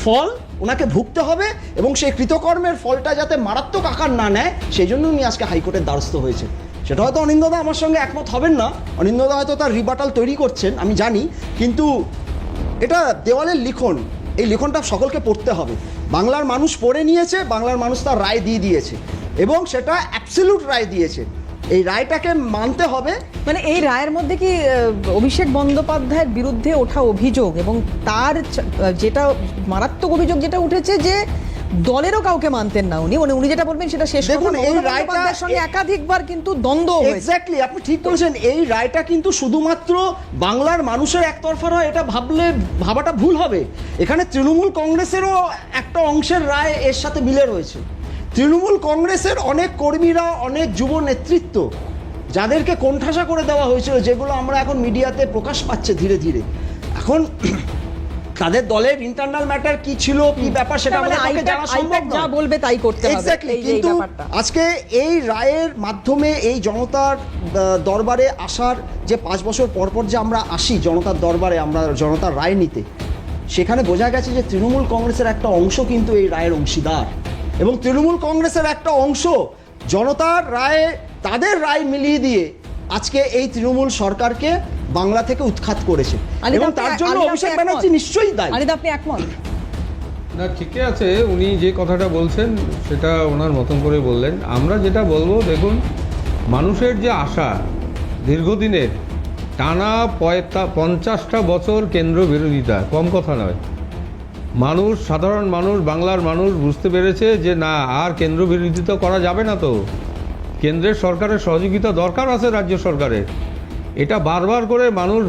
ফল ওনাকে ভুগতে হবে, এবং সেই কৃতকর্মের ফলটা যাতে মারাত্মক আকার না নেয় সেই জন্য উনি আজকে হাইকোর্টের দ্বারস্থ হয়েছে। সেটা হয়তো অনিন্দদা আমার সঙ্গে একমত হবেন না, অনিন্দদা হয়তো তার রিবাটাল তৈরি করছেন আমি জানি, কিন্তু এটা দেওয়ালের লিখন, এই লিখনটা সকলকে পড়তে হবে। বাংলার মানুষ পড়ে নিয়েছে, বাংলার মানুষ তার রায় দিয়ে দিয়েছে, এবং সেটা অ্যাবসলিউট রায় দিয়েছে, এই রায়টাকে মানতে হবে। মানে এই রায়ের মধ্যে কি অভিষেক বন্দ্যোপাধ্যায়ের বিরুদ্ধে ওঠা অভিযোগ এবং তার যেটা মারাত্মক অভিযোগ যেটা উঠেছে যে দলেরও কাউকে মানতেন না উনি, মানে উনি যেটা বলবেন সেটা শেষ। দেখুন এই রায়টার সঙ্গে একাধিকবার কিন্তু দ্বন্দ্ব হয়েছে। এক্স্যাক্টলি, আপনি ঠিক বলেছেন। এই রায়টা কিন্তু শুধুমাত্র বাংলার মানুষের একতরফা নয়, এটা ভাবাটা ভুল হবে। এখানে তৃণমূল কংগ্রেসেরও একটা অংশের রায় এর সাথে মিলে রয়েছে। তৃণমূল কংগ্রেসের অনেক কর্মীরা, অনেক যুব নেতৃত্ব যাদেরকে কোণঠাসা করে দেওয়া হয়েছিল, যেগুলো আমরা এখন মিডিয়াতে প্রকাশ পাচ্ছে ধীরে ধীরে। এখন তাদের দলের ইন্টারনাল ম্যাটার কি ছিল, কি ব্যাপার, সেটা আমাদের জানা সম্ভব না, যা বলবে তাই করতে হবে। এক্স্যাক্টলি। কিন্তু আজকে এই রায়ের মাধ্যমে এই জনতার দরবারে আসার যে 5 বছর পর পর যে আমরা আসি জনতার দরবারে, আমরা জনতার রায় নিতে, সেখানে বোঝা গেছে যে তৃণমূল কংগ্রেসের একটা অংশ কিন্তু এই রায়ের অংশীদার, এবং তৃণমূল কংগ্রেসের একটা অংশ জনতার রায়ে তাদের রায় মিলিয়ে দিয়ে আজকে এই তৃণমূল সরকারকে বাংলা থেকে উৎখাত করেছে, এবং তার জন্য অভিষেক ব্যানার্জি নিশ্চয়ই দায়ী। আপনি একমত? না, ঠিকই আছে, উনি যে কথাটা বলছেন সেটা ওনার মতন করে বললেন। আমরা যেটা বলবো, দেখুন মানুষের যে আশা দীর্ঘদিনের, টানা 50টা বছর কেন্দ্র বিরোধিতা, কম কথা নয়। মানুষ, সাধারণ মানুষ, বাংলার মানুষ বুঝতে পেরেছে যে না, আর কেন্দ্র বিরোধিতা করা যাবে না। তো কেন্দ্রের সরকারের সহযোগিতা দরকার আছে রাজ্য সরকারের। এটা বারবার করে মানুষ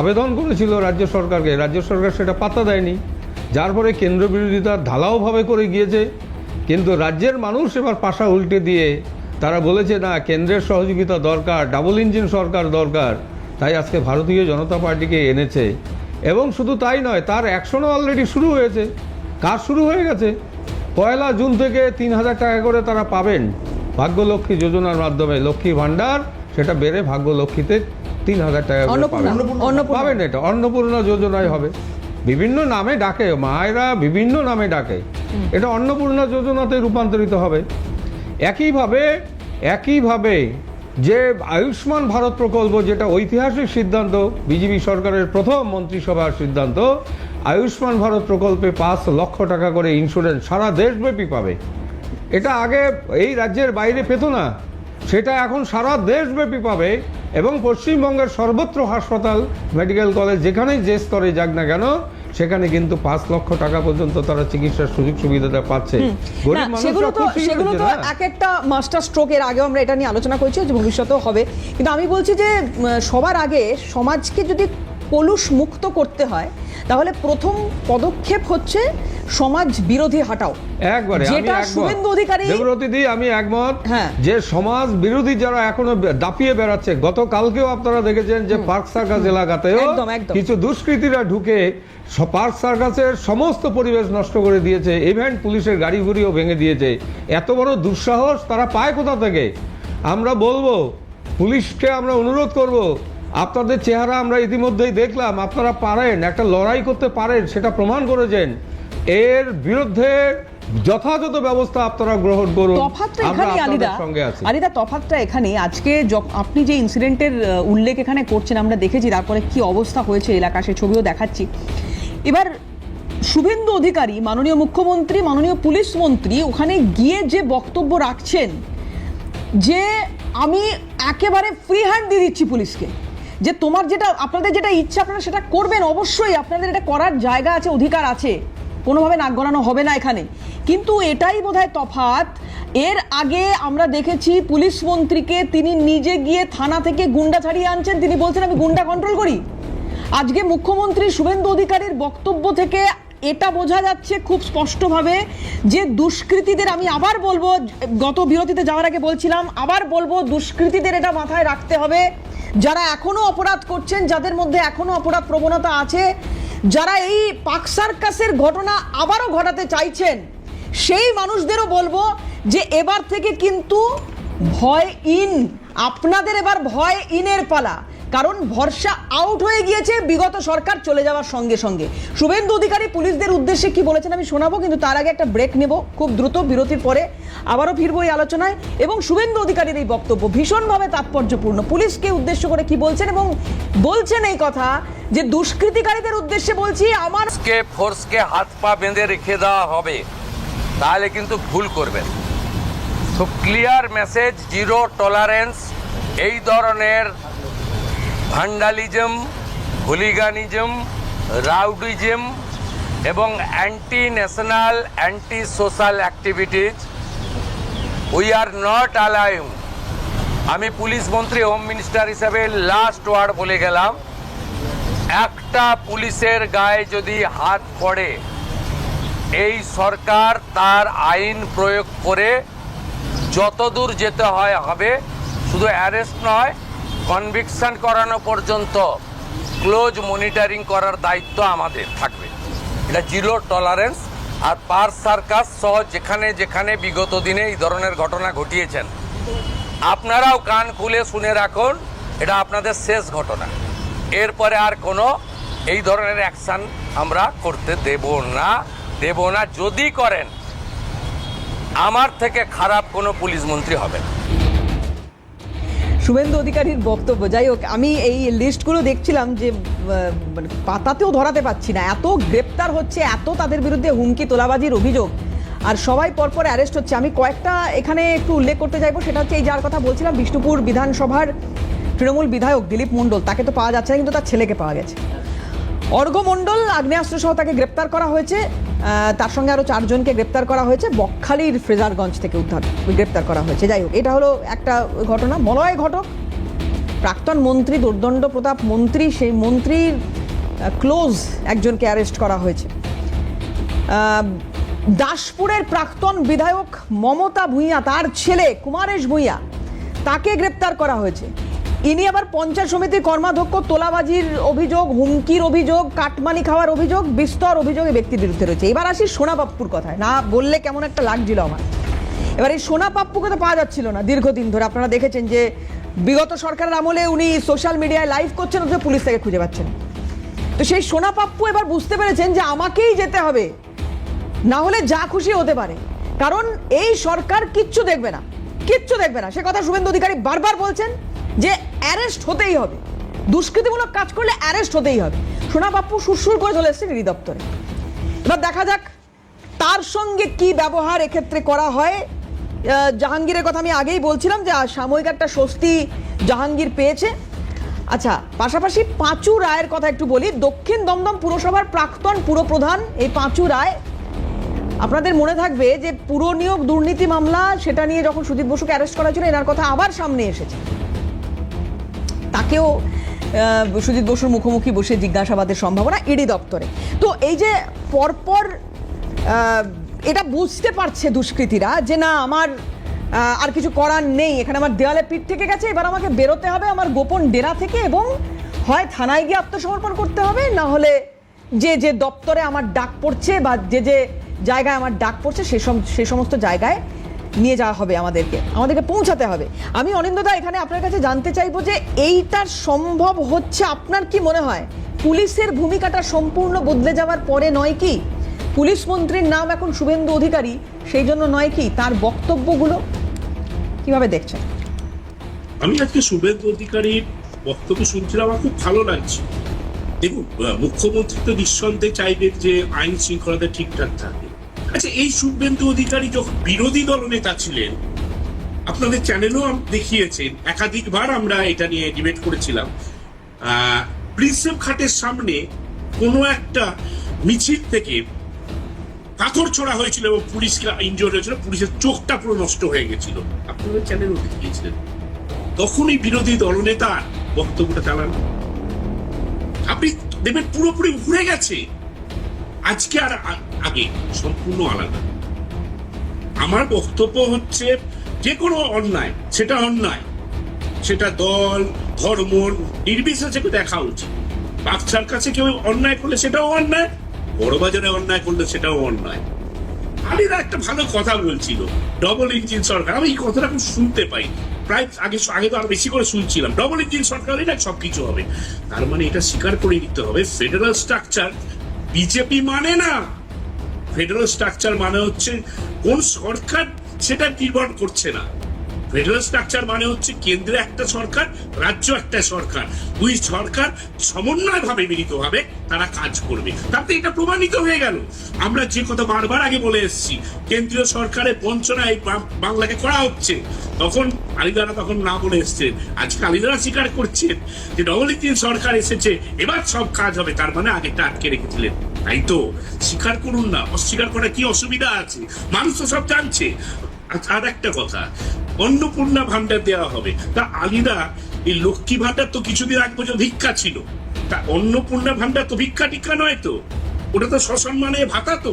আবেদন করেছিল রাজ্য সরকারকে, রাজ্য সরকার সেটা পাত্তা দেয়নি, যার ফলে কেন্দ্র বিরোধিতা ঢালাওভাবে করে গিয়েছে। কিন্তু রাজ্যের মানুষ এবার পাশা উল্টে দিয়ে তারা বলেছে না কেন্দ্রের সহযোগিতা দরকার, ডাবল ইঞ্জিন সরকার দরকার, তাই আজকে ভারতীয় জনতা পার্টিকে এনেছে। এবং শুধু তাই নয়, তার অ্যাকশনও অলরেডি শুরু হয়েছে। কাজ শুরু হয়ে গেছে। 1 জুন থেকে 3,000 টাকা করে তারা পাবেন ভাগ্যলক্ষ্মী যোজনার মাধ্যমে। লক্ষ্মী ভাণ্ডার সেটা বেড়ে ভাগ্যলক্ষ্মীতে 3,000 টাকা করে পাবেন। পাবেন, এটা অন্নপূর্ণা যোজনায় হবে। বিভিন্ন নামে ডাকে, মায়েরা বিভিন্ন নামে ডাকে, এটা অন্নপূর্ণা যোজনাতে রূপান্তরিত হবে। একইভাবে যে আয়ুষ্মান ভারত প্রকল্প, যেটা ঐতিহাসিক সিদ্ধান্ত, বিজেপি সরকারের প্রথম মন্ত্রিসভার সিদ্ধান্ত, আয়ুষ্মান ভারত প্রকল্পে 5 লক্ষ টাকা করে ইন্স্যুরেন্স সারা দেশব্যাপী পাবে। এটা আগে এই রাজ্যের বাইরে পেত না, সেটা এখন সারা দেশব্যাপী পাবে। এবং পশ্চিমবঙ্গের সর্বত্র হাসপাতাল, মেডিকেল কলেজ, যেখানেই যে স্তরে যাক না কেন, সেখানে কিন্তু 5 লক্ষ টাকা পর্যন্ত তারা চিকিৎসার সুযোগ সুবিধাটা পাচ্ছে। গরিব সেগুলো মানুষরা খুশি তো হচ্ছে না? এক একটা মাস্টার স্ট্রোকের আগেও আমরা এটা নিয়ে আলোচনা করেছি যে ভবিষ্যতেও হবে। কিন্তু আমি বলছি যে সবার আগে সমাজকে যদি কলুষ মুক্ত করতে হয়, তাহলে প্রথম পদক্ষেপ হচ্ছে সমাজ বিরোধী হাঁটাও। একবারে যেটা শুভেন্দু অধিকারী, দেবরতীদি, আমি একমত। হ্যাঁ। যে সমাজ বিরোধী যারা এখনো দাপিয়ে বেড়াচ্ছে, গতকালকেও আপনারা দেখেছেন যে পার্ক সার্কাস এলাকাতেও একদম। কিছু দুষ্কৃতীরা ঢুকে পার্ক সার্কাসের সমস্ত পরিবেশ নষ্ট করে দিয়েছে, ইভেন্ট পুলিশের গাড়ি গুড়িও ভেঙে দিয়েছে। এত বড় দুঃসাহস তারা পায় কোথা থেকে? আমরা বলবো, পুলিশকে আমরা অনুরোধ করব, আপনাদের চেহারা আমরা ইতিমধ্যেই দেখলাম, আপনারা পারেন, একটা লড়াই করতে পারেন, সেটা প্রমাণ করেছেন। এর বিরুদ্ধে যথাযথ ব্যবস্থা আপনারা গ্রহণ করুন। তফাৎটা আমরা এখানেই আপনাদের সঙ্গে আছি। আলিদা, তফাৎটা এখানে আজকে আপনি যে ইনসিডেন্টের উল্লেখ এখানে করছেন, আমরা দেখেছি তারপরে কি অবস্থা হয়েছে এলাকা, সে ছবিও দেখাচ্ছি। এবার শুভেন্দু অধিকারী, মাননীয় মুখ্যমন্ত্রী, মাননীয় পুলিশ মন্ত্রী, ওখানে গিয়ে যে বক্তব্য রাখছেন যে আমি একেবারে ফ্রি হ্যান্ড দিয়ে দিচ্ছি পুলিশকে, যে তোমার যেটা, আপনাদের যেটা ইচ্ছা আপনারা সেটা করবেন, অবশ্যই আপনাদের এটা করার জায়গা আছে, অধিকার আছে, কোনোভাবে নাক গলানো হবে না এখানে। কিন্তু এটাই বোধহয় তফাৎ। এর আগে আমরা দেখেছি পুলিশ মন্ত্রীকে, তিনি নিজে গিয়ে থানা থেকে গুন্ডা ছাড়িয়ে আনছেন, তিনি বলছেন আমি গুন্ডা কন্ট্রোল করি। আজকে মুখ্যমন্ত্রী শুভেন্দু অধিকারীর বক্তব্য থেকে এটা বোঝা যাচ্ছে খুব স্পষ্টভাবে যে দুষ্কৃতীদের, আমি আবার বলবো, গত বিরতিতে যাওয়ার আগে বলছিলাম, আবার বলবো, দুষ্কৃতীদের এটা মাথায় রাখতে হবে, যারা এখনো অপরাধ করছেন, যাদের মধ্যে এখনো অপরাধ প্রবণতা আছে, যারা এই পার্ক সার্কাসের ঘটনা আবারও ঘটাতে চাইছেন, সেই মানুষদেরও বলবো যে এবার থেকে কিন্তু ভয় ইন, আপনাদের এবার ভয় ইনের পালা। কারণ ভরসা আউট হয়ে গিয়েছে বিগত সরকার চলে যাওয়ার সঙ্গে সঙ্গে। শুভেন্দু অধিকারী পুলিশদের উদ্দেশ্যে কি বলেছেন আমি শোনাবো, কিন্তু তার আগে একটা ব্রেক নেব খুব দ্রুত। বিরতির পরে আবারও ফিরবো এই আলোচনায়। এবং শুভেন্দু অধিকারীর এই বক্তব্য ভীষণভাবে তাৎপর্যপূর্ণ। পুলিশকে উদ্দেশ্য করে কি বলছেন, এবং বলছেন এই কথা যে দুষ্কৃতিকারীদের উদ্দেশ্যে বলছি, আমার ফোর্সকে হাত পা বেঁধে রেখে দেওয়া হবে, তাহলে কিন্তু ভুল করবেন। তো ক্লিয়ার মেসেজ, জিরো টলারেন্স এই ধরনের ভান্ডালিজম, হুলিগানিজম, রাউডিজম এবং anti national, anti social activities we are not allowing. আমি পুলিশ মন্ত্রী, হোম মিনিস্টার হিসেবে লাস্ট ওয়ার্ড বলে গেলাম, একটা পুলিশের গায়ে যদি হাত পড়ে, এই সরকার তার আইন প্রয়োগ করে যতদূর যেতে হয় হবে। শুধু অ্যারেস্ট নয়, কনভিকশন করানো পর্যন্ত ক্লোজ মনিটরিং করার দায়িত্ব আমাদের থাকবে। এটা জিরো টলারেন্স। আর পার্ক সার্কাস সহ যেখানে যেখানে বিগত দিনে এই ধরনের ঘটনা ঘটিয়েছেন, আপনারাও কান খুলে শুনে রাখুন, এটা আপনাদের শেষ ঘটনা। এরপরে আর কোনো এই ধরনের অ্যাকশন আমরা করতে দেব না। যদি করেন, আমার থেকে খারাপ কোনো পুলিশ মন্ত্রী হবে না। শুভেন্দু অধিকারীর বক্তব্য। যাই হোক, আমি এই লিস্টগুলো দেখছিলাম যে মানে পাতাতেও ধরাতে পাচ্ছি না, এত গ্রেপ্তার হচ্ছে, এত তাদের বিরুদ্ধে হুমকি তোলাবাজির অভিযোগ, আর সবাই পরপর অ্যারেস্ট হচ্ছে। আমি কয়েকটা এখানে একটু উল্লেখ করতে চাইবো, সেটা হচ্ছে এই যার কথা বলছিলাম, বিষ্ণুপুর বিধানসভার তৃণমূল বিধায়ক দিলীপ মণ্ডল, তাকে তো পাওয়া যাচ্ছে না, কিন্তু তার ছেলেকে পাওয়া গেছে। অর্ঘ্য মণ্ডল, আগ্নেয়াস্ত্র সহ তাকে গ্রেপ্তার করা হয়েছে, তার সঙ্গে আরও 4 জনকে গ্রেপ্তার করা হয়েছে, বকখালির ফ্রেজারগঞ্জ থেকে গ্রেপ্তার করা হয়েছে। যাই হোক, এটা হলো একটা ঘটনা। মলয় ঘটক, প্রাক্তন মন্ত্রী দুর্দণ্ড প্রতাপ মন্ত্রী, সেই মন্ত্রীর ক্লোজ একজনকে অ্যারেস্ট করা হয়েছে। দাসপুরের প্রাক্তন বিধায়ক মমতা ভূঁইয়া, তার ছেলে কুমারেশ ভূঁইয়া, তাকে গ্রেপ্তার করা হয়েছে। ইনি আবার পঞ্চায়েত সমিতির কর্মাধ্যক্ষ, তোলাবাজির অভিযোগ, হুমকির অভিযোগ, কাটমানি খাওয়ার অভিযোগ, বিস্তর অভিযোগ এই ব্যক্তির বিরুদ্ধে রয়েছে। এবার আসি সোনা পাপ্পুর কথায়, না বললে কেমন একটা লাগছিল আমার। এবার এই সোনা পাপ্পুকে তো পাওয়া যাচ্ছিল না দীর্ঘদিন ধরে। আপনারা দেখেছেন যে বিগত সরকারের আমলে উনি সোশ্যাল মিডিয়ায় লাইভ করছেন, অথচ পুলিশ থেকে খুঁজে পাচ্ছেন। তো সেই সোনা পাপ্পু এবার বুঝতে পেরেছেন যে আমাকেই যেতে হবে, না হলে যা খুশি হতে পারে। কারণ এই সরকার কিচ্ছু দেখবে না, কিচ্ছু দেখবে না। সে কথা শুভেন্দু অধিকারী বারবার বলছেন যে অ্যারেস্ট হতেই হবে, দুষ্কৃতিমূলক কাজ করলে অ্যারেস্ট হতেই হবে। সোনা পাপ্পু সুরসুর করে চলে এসেছেন ইডি দপ্তরে। এবার দেখা যাক তার সঙ্গে কি ব্যবহার এক্ষেত্রে করা হয়। জাহাঙ্গীরের কথা আমি আগেই বলছিলাম যে সাময়িক একটা স্বস্তি জাহাঙ্গীর পেয়েছে। আচ্ছা, পাশাপাশি পাঁচু রায়ের কথা একটু বলি। দক্ষিণ দমদম পুরসভার প্রাক্তন পুরপ্রধান এই পাঁচু রায়, আপনাদের মনে থাকবে যে পুর নিয়োগ দুর্নীতি মামলা, সেটা নিয়ে যখন সুজিত বসুকে অ্যারেস্ট করা হয়েছিল, এনার কথা আবার সামনে এসেছে। তাকেও সুজিত বসুর মুখোমুখি বসে জিজ্ঞাসাবাদের সম্ভাবনা ইডি দপ্তরে। তো এই যে পরপর এটা বুঝতে পারছে দুষ্কৃতীরা যে না, আমার আর কিছু করার নেই, এখানে আমার দেওয়ালে পিঠ থেকে গেছে, এবার আমাকে বেরোতে হবে আমার গোপন ডেরা থেকে, এবং হয় থানায় গিয়ে আত্মসমর্পণ করতে হবে, না হলে যে যে দপ্তরে আমার ডাক পড়ছে বা যে যে জায়গায় আমার ডাক পড়ছে সে সমস্ত জায়গায় নিয়ে যাওয়া হবে, আমাদেরকে পৌঁছাতে হবে। আমি অনিন্দদা এখানে আপনার কাছে জানতে চাইবো যে এইটা সম্ভব হচ্ছে, আপনার কি মনে হয় পুলিশের ভূমিকাটা সম্পূর্ণ বদলে যাওয়ার পরে নয় কি? পুলিশ মন্ত্রীর নাম এখন শুভেন্দু অধিকারী, সেই জন্য নয় কি? তার বক্তব্যগুলো কিভাবে দেখছেন? আমি আজকে শুভেন্দু অধিকারীর বক্তব্য শুনছিলাম, আমার খুব ভালো লাগছে। দেখুন, মুখ্যমন্ত্রী তো নিঃসন্দেহে চাইবেন যে আইন শৃঙ্খলাটা ঠিকঠাক থাকে। আচ্ছা, এই শুভেন্দু অধিকারী যখন বিরোধী দলনেতা ছিলেন, আপনাদের চ্যানেলও দেখিয়েছেন, একাধিকবার আমরা এটা নিয়ে ডিবেট করেছিলাম। প্রিন্সেপ ঘাটের সামনে কোনো একটা মিছিল থেকে পাথর ছোড়া হয়েছিল এবং পুলিশকে ইনজোর হয়েছিল, পুলিশের চোখটা পুরো নষ্ট হয়ে গেছিল, আপনাদের চ্যানেলও দেখিয়েছিলেন। তখনই বিরোধী দলনেতার বক্তব্যটা চালানো আপনি দেখবেন পুরোপুরি ঘুরে গেছে। আজকে আর আগে সম্পূর্ণ আলাদা। আমার বক্তব্য হচ্ছে যে কোনো অন্যায়, সেটা দল ধর্ম নির্বিশেষে দেখা উচিত। বাচ্চার কাছে কেউ অন্যায় করলে সেটাও অন্যায়, বড় বাজারে অন্যায় করলে সেটাও অন্যায়। আলিরা একটা ভালো কথা বলছিল, ডবল ইঞ্জিন সরকার। আমি এই কথাটা খুব শুনতে পাই, প্রায় আগে তো আরো বেশি করে শুনছিলাম, ডবল ইঞ্জিন সরকারই না সবকিছু হবে। তার মানে এটা স্বীকার করে নিতে হবে ফেডারেল স্ট্রাকচার বিজেপি মানে না। ফেডারেল স্ট্রাকচার মানে হচ্ছে কোন সরকার সেটা নির্ভর করছে না। ফেডারেল স্ট্রাকচার মানে হচ্ছে কেন্দ্রে একটা সরকার, রাজ্য একটা সরকার, দুই সরকার সমন্বয়ভাবে মিলিতভাবে তারা কাজ করবে। তাতে এটা প্রমাণিত হয়ে গেল। আমরা যে কথা বারবার আগে বলে এসেছি, কেন্দ্রীয় সরকারের বঞ্চনায় বাংলাকে করা হচ্ছে, তখন আলিদারা তখন না বলে এসছেন। আজকে আলিদারা স্বীকার করছেন যে ডবল ইঞ্জিন সরকার এসেছে, এবার সব কাজ হবে, তার মানে আগেটা আটকে রেখেছিলেন। তাই তো স্বীকার করুন না, অস্বীকার করা কি অসুবিধা আছে? মানুষ তো সব জানছে। আর একটা কথা, অন্নপূর্ণা ভান্ডার দেওয়া হবে, তা আলিদা এই লক্ষ্মী ভান্ডার তো কিছুদিন আগে পর্যন্ত ভিক্ষা ছিল, তা অন্নপূর্ণা ভান্ডার তো ভিক্ষা টিক্ষা নয় তো, ওটা তো সসম্মানে ভাতা। তো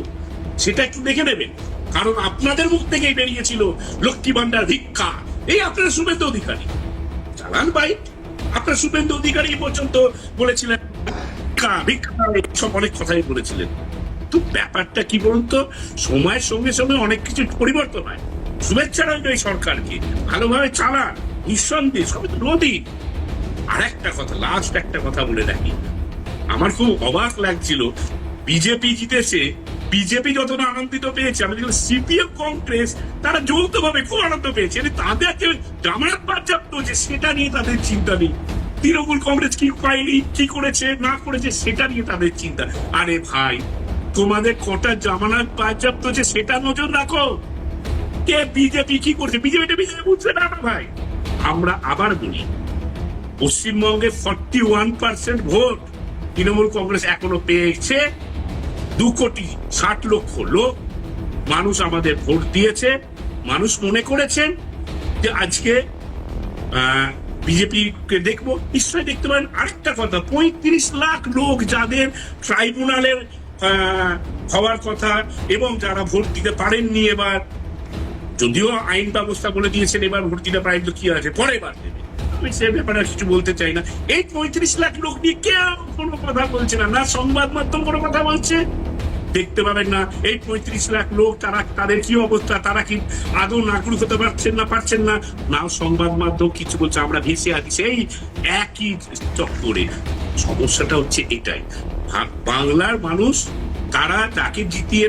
সেটা একটু দেখে নেবেন, কারণ আপনাদের মুখ থেকেই বেরিয়েছিল লক্ষ্মী ভান্ডার ভিক্ষা। এই আপনার শুভেন্দু অধিকারী চালান বাইক, আপনার শুভেন্দু অধিকারী পর্যন্ত বলেছিলেন ভিক্ষা, সব অনেক কথাই বলেছিলেন। তো ব্যাপারটা কি বলুন তো, সময়ের সঙ্গে সঙ্গে অনেক কিছু পরিবর্তন হয়। শুভেচ্ছা রইল এই সরকারকে, ভালোভাবে চালান, নিঃসন্দেহে সবই তো নদী। আর একটা কথা, লাস্ট একটা কথা বলে রাখি, আমার খুব অবাক লাগছিল, বিজেপি জিতেছে, বিজেপি যতটা আনন্দিত পেয়েছে, আমি দেখলাম সিপিএম কংগ্রেস তারা যৌথভাবে খুব আনন্দ পেয়েছে। তাদেরকে জামানত বাজেয়াপ্ত হচ্ছে সেটা নিয়ে তাদের চিন্তা নেই। তৃণমূল কংগ্রেস কি পায়নি, কি করেছে না করেছে সেটা নিয়ে তাদের চিন্তা। আরে ভাই, তোমাদের কটা জামানত বাজেয়াপ্ত হচ্ছে সেটা নজর রাখো। কে বিজেপি কি করছে, বিজেপিটা বিজেপি বুঝছে না ভাই। আমরা আবার বলি, পশ্চিমবঙ্গে 41% ভোট তৃণমূল কংগ্রেস এখনো পেয়েছে। 2,60,00,000 লোক মানুষ আমাদের ভোট দিয়েছে। মানুষ মনে করেছেন যে আজকে বিজেপিকে দেখবো, নিশ্চয়ই দেখতে পারেন। আরেকটা কথা, 35 লাখ লোক যাদের ট্রাইব্যুনালের হওয়ার কথা, এবং যারা ভোট দিতে পারেননি এবার, যদিও আইন ব্যবস্থা বলে দিয়েছেন এবার ভোট দিতে পারেন তো কি আছে, পরে বার দেবে, আমি সে ব্যাপারে আর কিছু বলতে চাই না। এই 35 লাখ লোক নিয়ে কেউ কোনো কথা বলছে না, না সংবাদ মাধ্যম কোনো কথা বলছে, দেখতে পাবেন না এই 35 লাখ লোক তারা, তাদের কি অবস্থা, তারা কি আদৌ নাগরিক হতে পারছেন না, না সংবাদ মাধ্যম কিছু বলছে, আমরা ভেসে আছি সেই একই চক্করে। সমস্যাটা হচ্ছে এটাই, বাংলার মানুষ তারা যাকে জিতিয়ে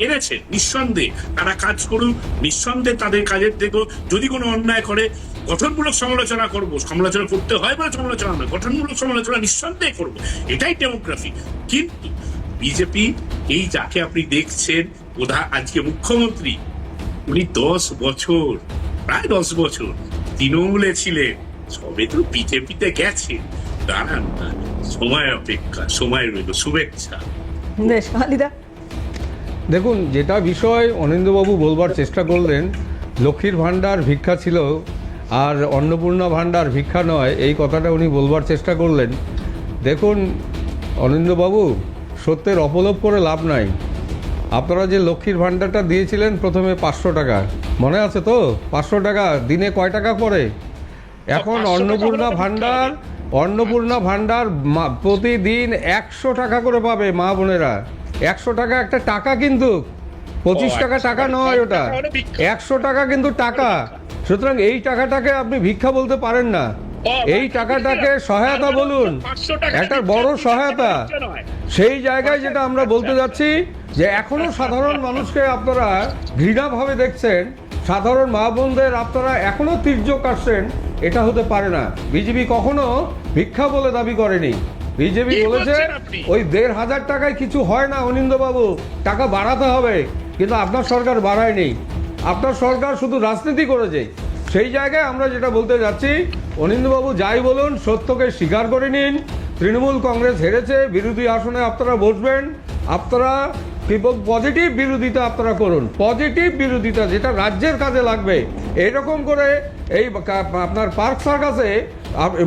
এনেছে নিঃসন্দেহে তারা কাজ করুন, নিঃসন্দেহে তাদের কাজের দেখো, যদি কোনো অন্যায় করে গঠনমূলক সমালোচনা করবো, সমালোচনা করতে হয় বলে সমালোচনা নয়, গঠনমূলক সমালোচনা নিঃসন্দেহে করবো, এটাই ডেমোক্রেসি। কিন্তু বিজেপি, এই যাকে আপনি দেখছেন আজকে মুখ্যমন্ত্রী, উনি 10 বছর, প্রায় 10 বছর তৃণমূলে ছিলেন, সবে তো বিজেপিতে গেছে, দাঁড়ান না, সময় অপেক্ষা, সময় রইল, শুভেচ্ছা। বেশ, আলিদা। দেখুন, যেটা বিষয় অনিন্দ্যবাবু বলবার চেষ্টা করলেন, লক্ষ্মীর ভাণ্ডার ভিক্ষা ছিল আর অন্নপূর্ণা ভাণ্ডার ভিক্ষা নয়, এই কথাটা উনি বলবার চেষ্টা করলেন। দেখুন অনিন্দ্যবাবু, সত্যের অপলোপ করে লাভ নাই। আপনারা যে লক্ষ্মীর ভাণ্ডারটা দিয়েছিলেন প্রথমে 500 টাকা, মনে আছে তো? 500 টাকা দিনে কয় টাকা পড়ে? এখন অন্নপূর্ণা ভাণ্ডার প্রতিদিন 100 টাকা করে পাবে মা বোনেরা। 100 টাকা একটা টাকা, কিন্তু 25 টাকা টাকা নয়, ওটা 100 টাকা কিন্তু টাকা। সুতরাং এই টাকাটাকে আপনি ভিক্ষা বলতে পারেন না, এই টাকাটাকে সহায়তা বলুন, একটা বড় সহায়তা। সেই জায়গায় যেটা আমরা বলতে যাচ্ছি যে এখনো সাধারণ মানুষকে আপনারা ঘৃণাভাবে দেখছেন, সাধারণ মা বোনদের আপনারা এখনো তির্যক আসছেন, এটা হতে পারে না। বিজেপি কখনো ভিক্ষা বলে দাবি করেনি, বিজেপি বলেছে ওই 1,500 টাকায় কিছু হয় না অনিন্দ্যবাবু, টাকা বাড়াতে হবে, কিন্তু আপনার সরকার বাড়ায়নি, আপনার সরকার শুধু রাজনীতি করেছে। সেই জায়গায় আমরা যেটা বলতে যাচ্ছি, অনিন্দ্যবাবু যাই বলুন, সত্যকে স্বীকার করে নিন, তৃণমূল কংগ্রেস হেরেছে, বিরোধী আসনে আপনারা বসবেন, আপনারা পজিটিভ বিরোধিতা আপনারা করুন, পজিটিভ বিরোধিতা যেটা রাজ্যের কাজে লাগবে। এইরকম করে এই আপনার পার্ক সার্কাসে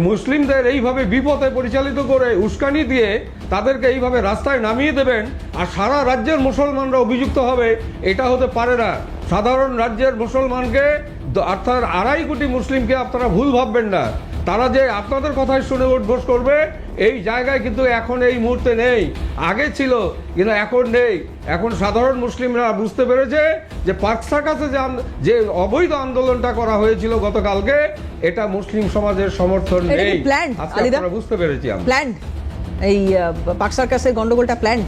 মুসলিমদের এইভাবে বিপথে পরিচালিত করে উস্কানি দিয়ে তাদেরকে এইভাবে রাস্তায় নামিয়ে দেবেন আর সারা রাজ্যের মুসলমানরা অভিযুক্ত হবে, এটা হতে পারে না। সাধারণ রাজ্যের মুসলমানকে, অর্থাৎ 2.5 কোটি মুসলিমকে আপনারা ভুল ভাববেন না, তারা যে আপনাদের কথাই শুনে উঠবোস করবে, এই জায়গায় কিন্তু এখন এই মুহূর্তে নেই। আগে ছিল কিন্তু এখন নেই। এখন সাধারণ মুসলিমরা বুঝতে পেরেছে যে পার্ক সার্কাসে যে অবৈধ আন্দোলনটা করা হয়েছিল গতকালকে, এটা মুসলিম সমাজের সমর্থন নেই। আমরা বুঝতে পেরেছি। প্ল্যান্ড এই পার্ক সার্কাসের গন্ডগোলটা প্ল্যান্ড,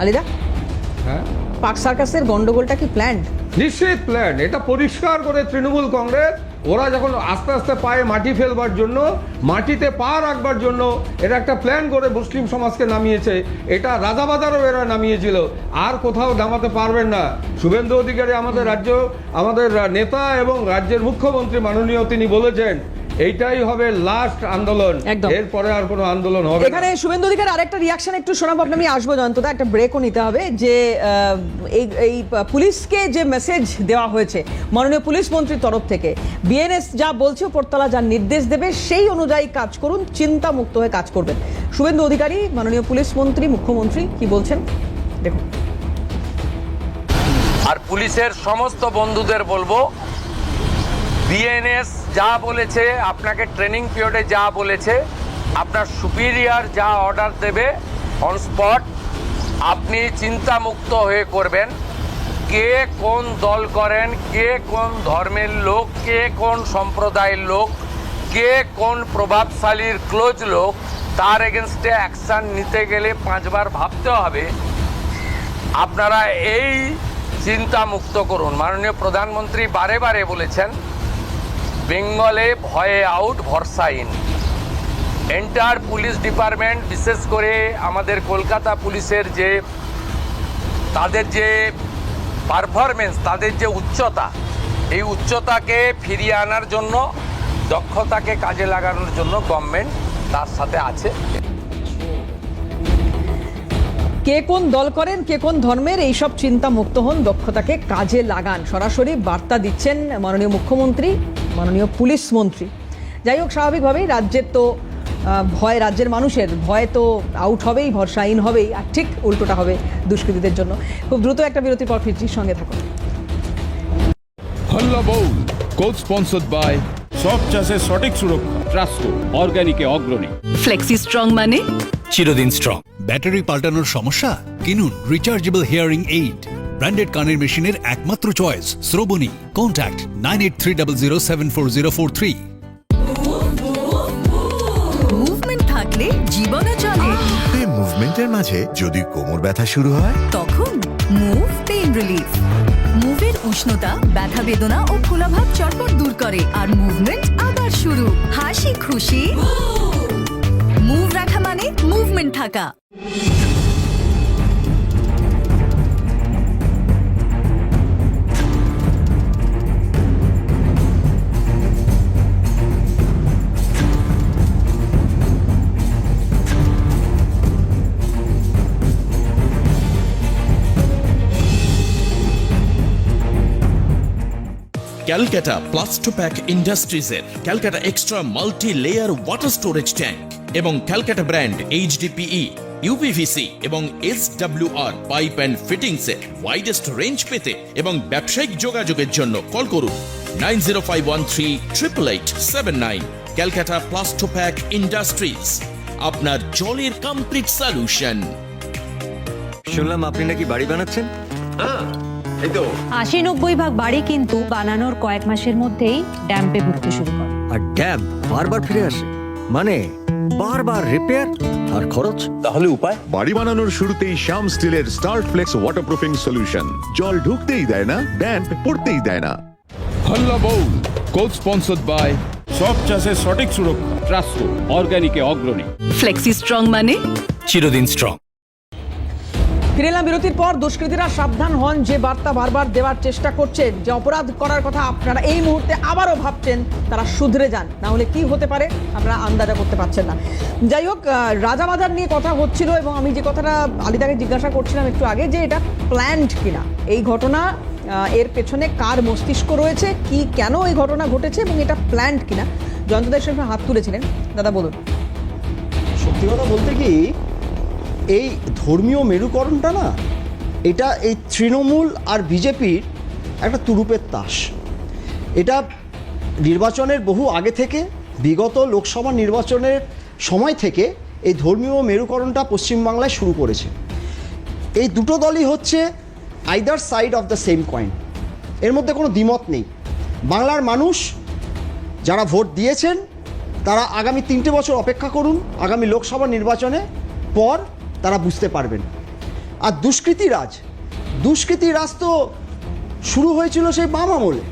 আলিদা? হ্যাঁ, পার্ক সার্কাসের গন্ডগোলটা কি প্ল্যান্ড? নিশ্চিত প্ল্যান। এটা পরিষ্কার করে তৃণমূল কংগ্রেস, ওরা যখন আস্তে আস্তে পায়ে মাটি ফেলবার জন্য, মাটিতে পা রাখবার জন্য এরা একটা প্ল্যান করে মুসলিম সমাজকে নামিয়েছে। এটা রাজাবাজারও এরা নামিয়েছিল, আর কোথাও নামাতে পারবেন না। শুভেন্দু অধিকারী আমাদের নেতা এবং রাজ্যের মুখ্যমন্ত্রী মাননীয়, তিনি বলেছেন এইটাই হবে লাস্ট আন্দোলন, এরপরে আর কোনো আন্দোলন হবে না। এখানে শুভেন্দু অধিকারী আরেকটা রিয়াকশন একটু শোনাবো, আমি আসবো জয়ন্তদা, একটা ব্রেকও নিতে হবে। যে এই পুলিশকে যে মেসেজ দেওয়া হয়েছে মাননীয় পুলিশ মন্ত্রীর তরফ থেকে, বিএনএস যা বলছে, উপরতলা যা নির্দেশ দেবে সেই অনুযায়ী কাজ করুন, চিন্তা মুক্ত হয়ে কাজ করবেন। শুভেন্দু অধিকারী, মাননীয় পুলিশ মন্ত্রী, মুখ্যমন্ত্রী কি বলছেন দেখুন। আর পুলিশের সমস্ত বন্ধুদের বলবো, বিএনএস যা বলেছে, আপনাকে ট্রেনিং পিরিয়ডে যা বলেছে, আপনার সুপিরিয়র যা অর্ডার দেবে অন স্পট আপনি চিন্তামুক্ত হয়ে করবেন। কে কোন দল করেন, কে কোন ধর্মের লোক, কে কোন সম্প্রদায়ের লোক, কে কোন প্রভাবশালীর ক্লোজ লোক, তার এগেনস্টে অ্যাকশান নিতে গেলে 5 বার ভাবতে হবে। আপনারা এই চিন্তা মুক্ত করুন। মাননীয় প্রধানমন্ত্রী বারে বারে বলেছেন, বেঙ্গলে ভয়ে আউট, ভরসা ইন। এন্টার পুলিশ ডিপার্টমেন্ট, বিশেষ করে আমাদের কলকাতা পুলিশের যে তাদের যে পারফরমেন্স, তাদের যে উচ্চতা, এই উচ্চতাকে ফিরিয়ে আনার জন্য, দক্ষতাকে কাজে লাগানোর জন্য গভর্নমেন্ট তার সাথে আছে। কে কোন দল করেন, কে কোন ধর্মের, এইসব চিন্তা মুক্ত হন, দক্ষতাকে কাজে লাগান, সরাসরি বার্তা দিচ্ছেন মাননীয় মুখ্যমন্ত্রী, মাননীয় পুলিশ মন্ত্রী। যাই হোক, স্বাভাবিকভাবেই রাজ্যের তো ভয় রাজ্যের মানুষের ভয় তো আউট হবেই, ভরসা ইন হবেই, আর ঠিক উল্টোটা হবে দুষ্কৃতীদের জন্য। খুব দ্রুত একটা বিরতির পর ফিরছি, সঙ্গে থাকুন। হল্লা বউল কোচ স্পন্সর্ড বাই সব চাষের সঠিক সুরক্ষা ট্রাস্কো অর্গানিকে অগ্রণী। ফ্লেক্সি স্ট্রং মানে চিরদিন স্ট্রং। ব্যাটারি পাল্টানোর সমস্যা? কিনুন রিচার্জেবল হিয়ারিং এইড, ব্র্যান্ডেড কানের মেশিনের একমাত্র চয়েস শ্রবণী। কন্ট্যাক্ট 9830074043। মুভমেন্ট থাকলে জীবনও চলে। মুভমেন্টের মাঝে যদি কোমর ব্যথা শুরু হয়, তখন মুভ পেইন রিলিফ। মুভের উষ্ণতা, ব্যথা বেদনা ও ফোলাভাব চটপট দূর করে, আর মুভমেন্ট আবার শুরু। হাসি খুশি মুভ রাখা মানে মুভমেন্ট থাকা। ক্যালকাটা প্লাস্টোপ্যাক ইন্ডাস্ট্রিজের Calcutta extra multi layer water storage tank এবং ক্যালকাটা ব্র্যান্ড HDPE, UPVC এবং SWR পাইপ অ্যান্ড ফিটিংসের ওয়াইডেস্ট রেঞ্জ পেতে এবং ব্যবসায়িক যোগাযোগের জন্য কল করুন 9051388879। ক্যালকাটা প্লাস্টোপ্যাক ইন্ডাস্ট্রিজ, আপনার জলের কমপ্লিট সলিউশন। শুনলাম আপনি নাকি বাড়ি বানাচ্ছেন? 80-90% বাড়ি কিন্তু বানানোর কয়েক মাসের মধ্যেই ড্যাম্পে ভুগতে শুরু করে। আর ড্যাম বারবার ফিরে আসে, মানে বারবার রিপেয়ার আর খরচ। তাহলে উপায়? বাড়ি বানানোর শুরুতেই শ্যাম স্টিলের স্টার্ট ফ্লেক্স ওয়াটারপ্রুফিং সলিউশন। জল ঢুকতেই দেয় না, ড্যাম্প পড়তেই দেয় না। হল্লা বউল কোচ স্পন্সর্ড বাই সব চাষের সঠিক সুরক্ষা ট্রাস্কো অর্গানিকে অগ্রণী। ফ্লেক্সি স্ট্রং মানে চিরদিন স্ট্রং। ফিরে এলাম বিরতির পর। দুষ্কৃতীরা সাবধান হন, যে বার্তা বারবার দেওয়ার চেষ্টা করছেন, যে অপরাধ করার কথা আপনারা এই মুহূর্তে আবারও ভাবছেন, তারা শুধরে যান, না হলে কি হতে পারে আপনারা আন্দাজা করতে পারছেন না। যাই হোক, রাজাবাজার নিয়ে কথা হচ্ছিল এবং আমি যে কথাটা আলিদাকে জিজ্ঞাসা করছিলাম একটু আগে, যে এটা প্ল্যান্ড কিনা এই ঘটনা, এর পেছনে কার মস্তিষ্ক রয়েছে, কি কেন এই ঘটনা ঘটেছে এবং এটা প্ল্যান্ড কিনা। জয়ন্তদের সঙ্গে হাত তুলেছিলেন, দাদা বলুন। সত্যি কথা বলতে কি, এই ধর্মীয় মেরুকরণটা না, এটা এই তৃণমূল আর বিজেপির একটা তুরুপের তাস। এটা নির্বাচনের বহু আগে থেকে, বিগত লোকসভা নির্বাচনের সময় থেকে এই ধর্মীয় মেরুকরণটা পশ্চিমবাংলায় শুরু করেছে। এই দুটো দলই হচ্ছে either side of the same coin, এর মধ্যে কোনো দ্বিমত নেই। বাংলার মানুষ যারা ভোট দিয়েছেন তারা আগামী 3টে বছর অপেক্ষা করুন, আগামী লোকসভা নির্বাচনে পর তারা বুঝতে পারবেন। আর দুষ্কৃতি রাজ তো শুরু হয়েছিল সেই বাম আমলে।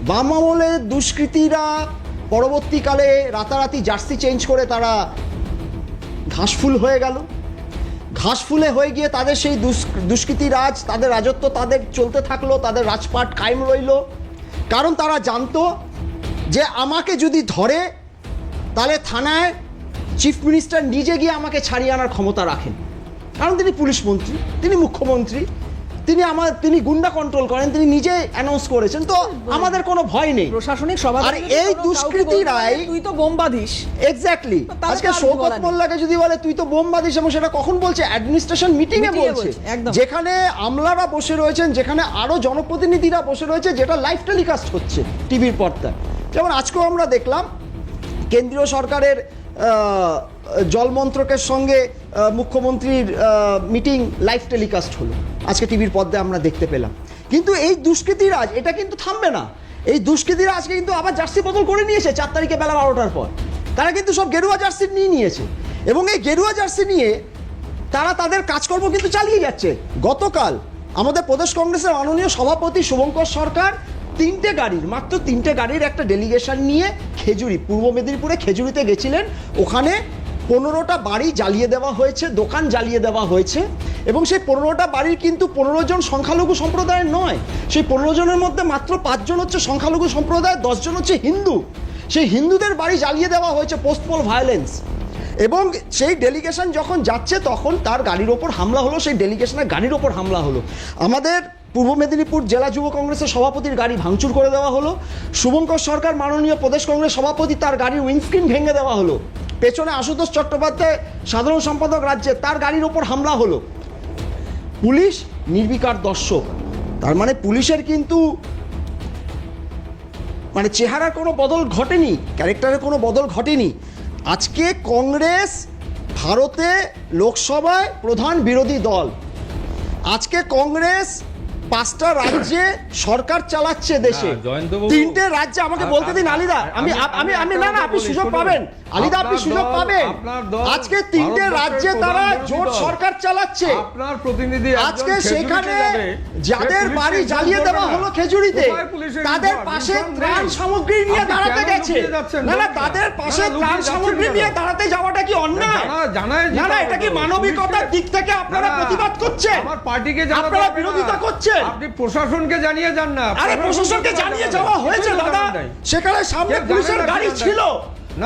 বাম আমলে দুষ্কৃতীরা পরবর্তীকালে রাতারাতি জার্সি চেঞ্জ করে তারা ঘাসফুল হয়ে গেল। ঘাসফুলে হয়ে গিয়ে তাদের সেই দুষ্কৃতী রাজ, তাদের রাজত্ব তাদের চলতে থাকলো, তাদের রাজপাট কায়েম রইল। কারণ তারা জানতো যে আমাকে যদি ধরে তাহলে থানায় চিফ মিনিস্টার নিজে গিয়ে আমাকে ছাড়িয়ে আনার ক্ষমতা রাখেন, কারণ তিনি পুলিশ মন্ত্রী, তিনি মুখ্যমন্ত্রী, তিনি গুন্ডা কন্ট্রোল করেন, তিনি নিজে অ্যানাউন্স করেছেন, তো আমাদের কোনো ভয় নেই। প্রশাসনিক সভা আর এই দুষ্কৃতীরাই, তুই তো বোম বাঁধিস, এক্স্যাক্টলি, আজকে শওকত মোল্লাকে যদি বলে তুই তো বোম বাঁধিস, এবং সেটা কখন বলছে? অ্যাডমিনিস্ট্রেশন মিটিং এ বলছে, যেখানে আমলারা বসে রয়েছেন, যেখানে আরো জনপ্রতিনিধিরা বসে রয়েছে, যেটা লাইভ টেলিকাস্ট হচ্ছে টিভির পর্দায়। যেমন আজকেও আমরা দেখলাম কেন্দ্রীয় সরকারের জল মন্ত্রকের সঙ্গে মুখ্যমন্ত্রীর মিটিং লাইভ টেলিকাস্ট হলো, আজকে টিভির পর্দায় আমরা দেখতে পেলাম। কিন্তু এই দুষ্কৃতীরাজ এটা কিন্তু থামবে না। এই দুষ্কৃতীরা আজকে কিন্তু আবার জার্সি বদল করে নিয়েছে 4 তারিখে বেলা 12টার পর। তারা কিন্তু সব গেরুয়া জার্সি নিয়েছে, এবং এই গেরুয়া জার্সি নিয়ে তারা তাদের কাজকর্ম কিন্তু চালিয়ে যাচ্ছে। গতকাল আমাদের প্রদেশ কংগ্রেসের মাননীয় সভাপতি শুভঙ্কর সরকার মাত্র তিনটে গাড়ির একটা ডেলিগেশন নিয়ে পূর্ব মেদিনীপুরে খেজুরিতে গেছিলেন। ওখানে 15টা বাড়ি জ্বালিয়ে দেওয়া হয়েছে, দোকান জ্বালিয়ে দেওয়া হয়েছে, এবং সেই 15টা বাড়ির কিন্তু 15 জন সংখ্যালঘু সম্প্রদায়ের নয়। সেই 15 জনের মধ্যে মাত্র 5 জন হচ্ছে সংখ্যালঘু সম্প্রদায়, 10 জন হচ্ছে হিন্দু। সেই হিন্দুদের বাড়ি জ্বালিয়ে দেওয়া হয়েছে পোস্ট পোল ভায়োলেন্স। এবং সেই ডেলিগেশন যখন যাচ্ছে তখন তার গাড়ির ওপর হামলা হলো, সেই ডেলিগেশনের গাড়ির ওপর হামলা হলো। আমাদের পূর্ব মেদিনীপুর জেলা যুব কংগ্রেসের সভাপতির গাড়ি ভাঙচুর করে দেওয়া হলো। শুভঙ্কর সরকার মাননীয় প্রদেশ কংগ্রেস সভাপতি, তার গাড়ির উইন্ডস্ক্রিন ভেঙে দেওয়া হলো। পেছনে আশুতোষ চট্টোপাধ্যায় সাধারণ সম্পাদক রাজ্যে, তার গাড়ির ওপর হামলা হলো, পুলিশ নির্বিকার দর্শক। তার মানে পুলিশের কিন্তু মানে চেহারার কোনো বদল ঘটেনি, ক্যারেক্টারের কোনো বদল ঘটেনি। আজকে কংগ্রেস ভারতে লোকসভায় প্রধান বিরোধী দল, আজকে কংগ্রেস 5টা রাজ্যে সরকার চালাচ্ছে দেশে, 3টে রাজ্যে। আমাকে বলতে দিন আলিদা, আমি না আপনি সুযোগ পাবেন, আলিদা আপনি সুযোগ পাবেন। আজকে 3টে রাজ্যে তারা জোট সরকার চালাচ্ছে। আপনার প্রতিনিধি আজকে সেখানে যাদের বাড়ি জ্বালিয়ে দেওয়া হলো খেজুরিতে, তাদের পাশে ত্রাণ সামগ্রী নিয়ে দাঁড়াতে গেছে। না তাদের পাশে ত্রাণ সামগ্রী নিয়ে দাঁড়াতে যাওয়াটা কি অন্যায়? না এটা কি মানবিকতার দিক থেকে আপনারা প্রতিবাদ করছেন? আমার পার্টিকে আপনারা বিরোধিতা করছেন। আপনি প্রশাসনকে জানিয়ে যান না। আরে প্রশাসনকে জানিয়ে যাওয়া হয়েছে দাদা, সেখানে সামনে পুলিশের গাড়ি ছিল,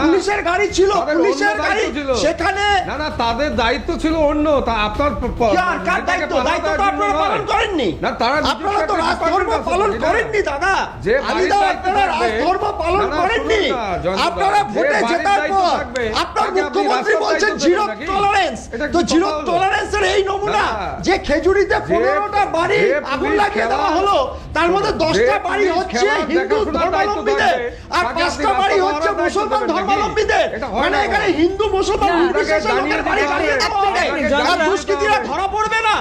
পুলিশের গাড়ি ছিল, পুলিশের গাড়ি সেখানে। না তাদের দায়িত্ব ছিল অন্য। তা আপনার কার দায়িত্ব? দায়িত্ব তো আপনারা পালন করেননি। না তারা আপনারা তো রাজধর্ম পালন করেননি দাদা, আলিদা আপনারা রাজধর্ম পালন করেননি। আপনারা ভোটে জেতার পর আপনার মুখ্যমন্ত্রী বলছেন জিরো টলারেন্স। তো জিরো টলারেন্সের এই নমুনা যে খেজুরিতে 15টা বাড়ি আগুন লাগিয়ে দেওয়া হলো, তার মধ্যে 10টা বাড়ি হচ্ছে হিন্দু ধর্মাবলম্বীদের আর 5টা বাড়ি হচ্ছে মুসলমান ধর্মাবলম্বীদের। মানে এখানে হিন্দু মুসলমান নির্বিশেষে লোকের বাড়ি জ্বালিয়ে দেওয়া হবে। আর দুষ্কৃতীরা ধরা পড়বে না,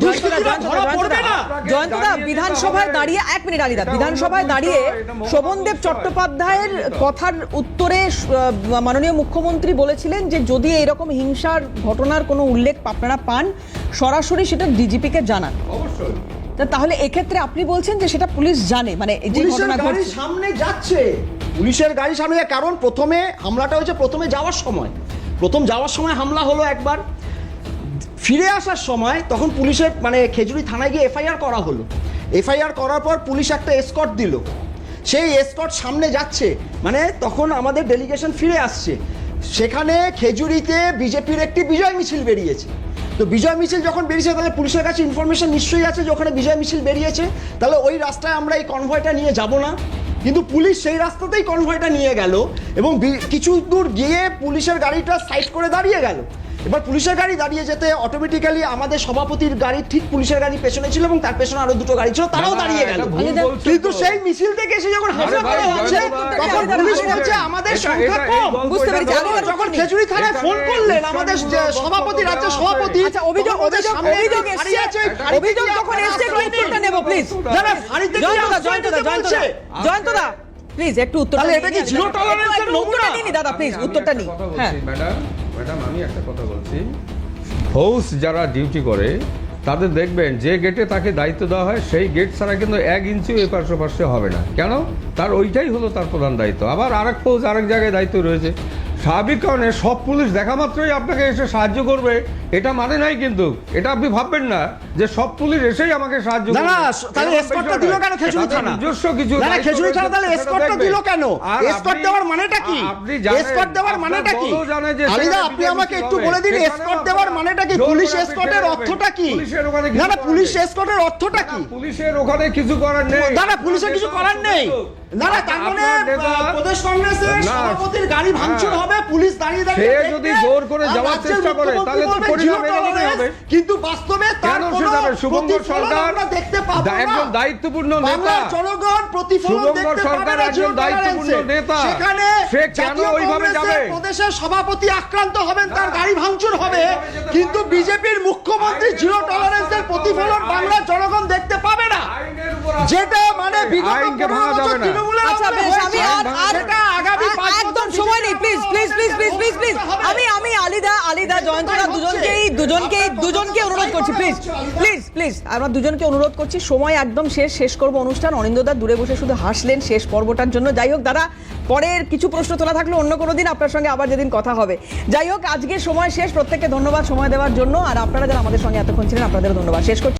দুষ্কৃতীরা ধরা পড়বে না। জয়ন্তদা, বিধানসভায় দাঁড়িয়ে 1 মিনিট আলিদা, বিধানসভায় দাঁড়িয়ে শোভনদেব চট্টোপাধ্যায়ের কথার উত্তরে মাননীয় মুখ্যমন্ত্রী বলেছিলেন যে যদি এরকম হিংসার ঘটনার কোনো উল্লেখ আপনারা পান সরাসরি সেটা ডিজিপিকে জানান। অবশ্যই। তাহলে এক্ষেত্রে আপনি বলছেন যে সেটা পুলিশ জানে, মানে এই যে পুলিশের ঘটনা গাড়ি ঘটছে সামনে যাচ্ছে, পুলিশের গাড়ি সামনে, কারণ প্রথমে হামলাটা হয়েছে প্রথমে যাওয়ার সময় হামলা হলো একবার, ফিরে আসার সময় তখন পুলিশের মানে খেজুরি থানায় গিয়ে এফআইআর করা হলো। এফআইআর করার পর পুলিশ একটা এসকর্ট দিল, সেই এসকর্ট সামনে যাচ্ছে, মানে তখন আমাদের ডেলিগেশন ফিরে আসছে। সেখানে খেজুরিতে বিজেপির একটি বিজয় মিছিল বেরিয়েছে। তো বিজয় মিছিল যখন বেরিয়েছে তাহলে পুলিশের কাছে ইনফরমেশন নিশ্চয়ই আছে যে ওখানে বিজয় মিছিল বেরিয়েছে, তাহলে ওই রাস্তায় আমরা এই কনভয়টা নিয়ে যাব না। কিন্তু পুলিশ সেই রাস্তাতেই কনভয়টা নিয়ে গেল এবং কিছু দূর গিয়ে পুলিশের গাড়িটা সাইড করে দাঁড়িয়ে গেল। এবার পুলিশের গাড়ি দাঁড়িয়ে যেতে অটোমেটিক্যালি আমাদের সভাপতির গাড়ি ঠিক পুলিশের গাড়ি পেছনে ছিল এবং তার পেছনে আরো 2টো গাড়ি ছিল, তারাও দাঁড়িয়ে গেল। কিন্তু সেই মিছিল থেকে এসে যখন হামলা করা হচ্ছে তখন পুলিশ বলছে আমাদের সংখ্যা কম। বুঝতে পেরেছি। যখন খেজুরি থানায় ফোন করলেন আমাদের সভাপতি, রাজ্য সভাপতি, আচ্ছা অভিযোগ যখন এসছে একটু উত্তরটা নেব প্লিজ। জয়ন্তদা প্লিজ একটু উত্তর। তাহলে এটা কি জিরো টলারেন্সের নমুনা? দাদা প্লিজ উত্তরটা নিন। হ্যাঁ ম্যাডাম আমি একটা কথা বলছি, ফৌজ যারা ডিউটি করে তাদের দেখবেন যে গেটে তাকে দায়িত্ব দেওয়া হয় সেই গেট ছাড়া কিন্তু 1 ইঞ্চিও এপাশ ওপাশে হবে না। কেন? তার ওইটাই হলো তার প্রধান দায়িত্ব। আবার আরেক ফৌজ আরেক জায়গায় দায়িত্ব রয়েছে। স্বাভাবিক কারণে সব পুলিশ দেখা মাত্রই আপনাকে এসে সাহায্য করবে এটা মানে নাই, কিন্তু এটা আপনি ভাববেন না যে সব পুলিশ এসেই আমাকে সাহায্য করবে। না তাহলে এসকর্টটা দিল কেন খেজুরি থানা? নিজস্ব কিছু না খেজুরি থানা তাহলে এসকর্টটা দিল কেন? এসকর্ট দেওয়ার মানেটা কি? এসকর্ট দেওয়ার মানেটা কি? আলিদা আপনি আমাকে একটু বলে দিন এসকর্ট দেওয়ার মানেটা কি? পুলিশ এসকর্টের অর্থটা কি? না পুলিশ এসকর্টের অর্থটা কি? পুলিশের ওখানে কিছু করার নেই। না পুলিশের কিছু করার নেই। না তার মানে প্রদেশ কংগ্রেসের সভাপতির গাড়ি ভাঙচুর হবে, পুলিশ দাঁড়িয়ে সে যদি জোর করে যাওয়ার চেষ্টা করে তাহলে তো পরিণাম এরকমই হবে। কিন্তু বাস্তবে তার কোনো শুভঙ্কর সরকার দেখতে পাবো না। একজন দায়িত্বপূর্ণ নেতা, জনগণ প্রতিফলন শুভঙ্কর সরকার একজন দায়িত্বপূর্ণ নেতা, সেখানে সে কেন ওইভাবে যাবে? প্রদেশের সভাপতি আক্রান্ত হবেন, তার গাড়ি ভাঙচুর হবে, কিন্তু বিজেপির মুখ্যমন্ত্রী জিরো টলারেন্সের প্রতিফলন বাংলার জনগণ দেখতে পাবে না। যেটা মানে আইনকে ভাঙা যাবে না। আচ্ছা বেশ, আমি একদম সময় নেই please please please please please please আমি আলিদা জয়ন্তদা দুজনকে অনুরোধ করছি প্লিজ প্লিজ প্লিজ আমরা দুজনকে অনুরোধ করছি, সময় একদম শেষ করব অনুষ্ঠান। অনিন্দদা দূরে বসে শুধু হাসলেন শেষ পর্বটার জন্য। যাই হোক দাদা, পরের কিছু প্রশ্ন তোলা থাকলে অন্য কোনো দিন আপনার সঙ্গে আবার যেদিন কথা হবে। যাই হোক আজকে সময় শেষ, প্রত্যেককে ধন্যবাদ সময় দেওয়ার জন্য, আর আপনারা যারা আমাদের সঙ্গে এতক্ষণ ছিলেন আপনাদেরও ধন্যবাদ। শেষ করছি।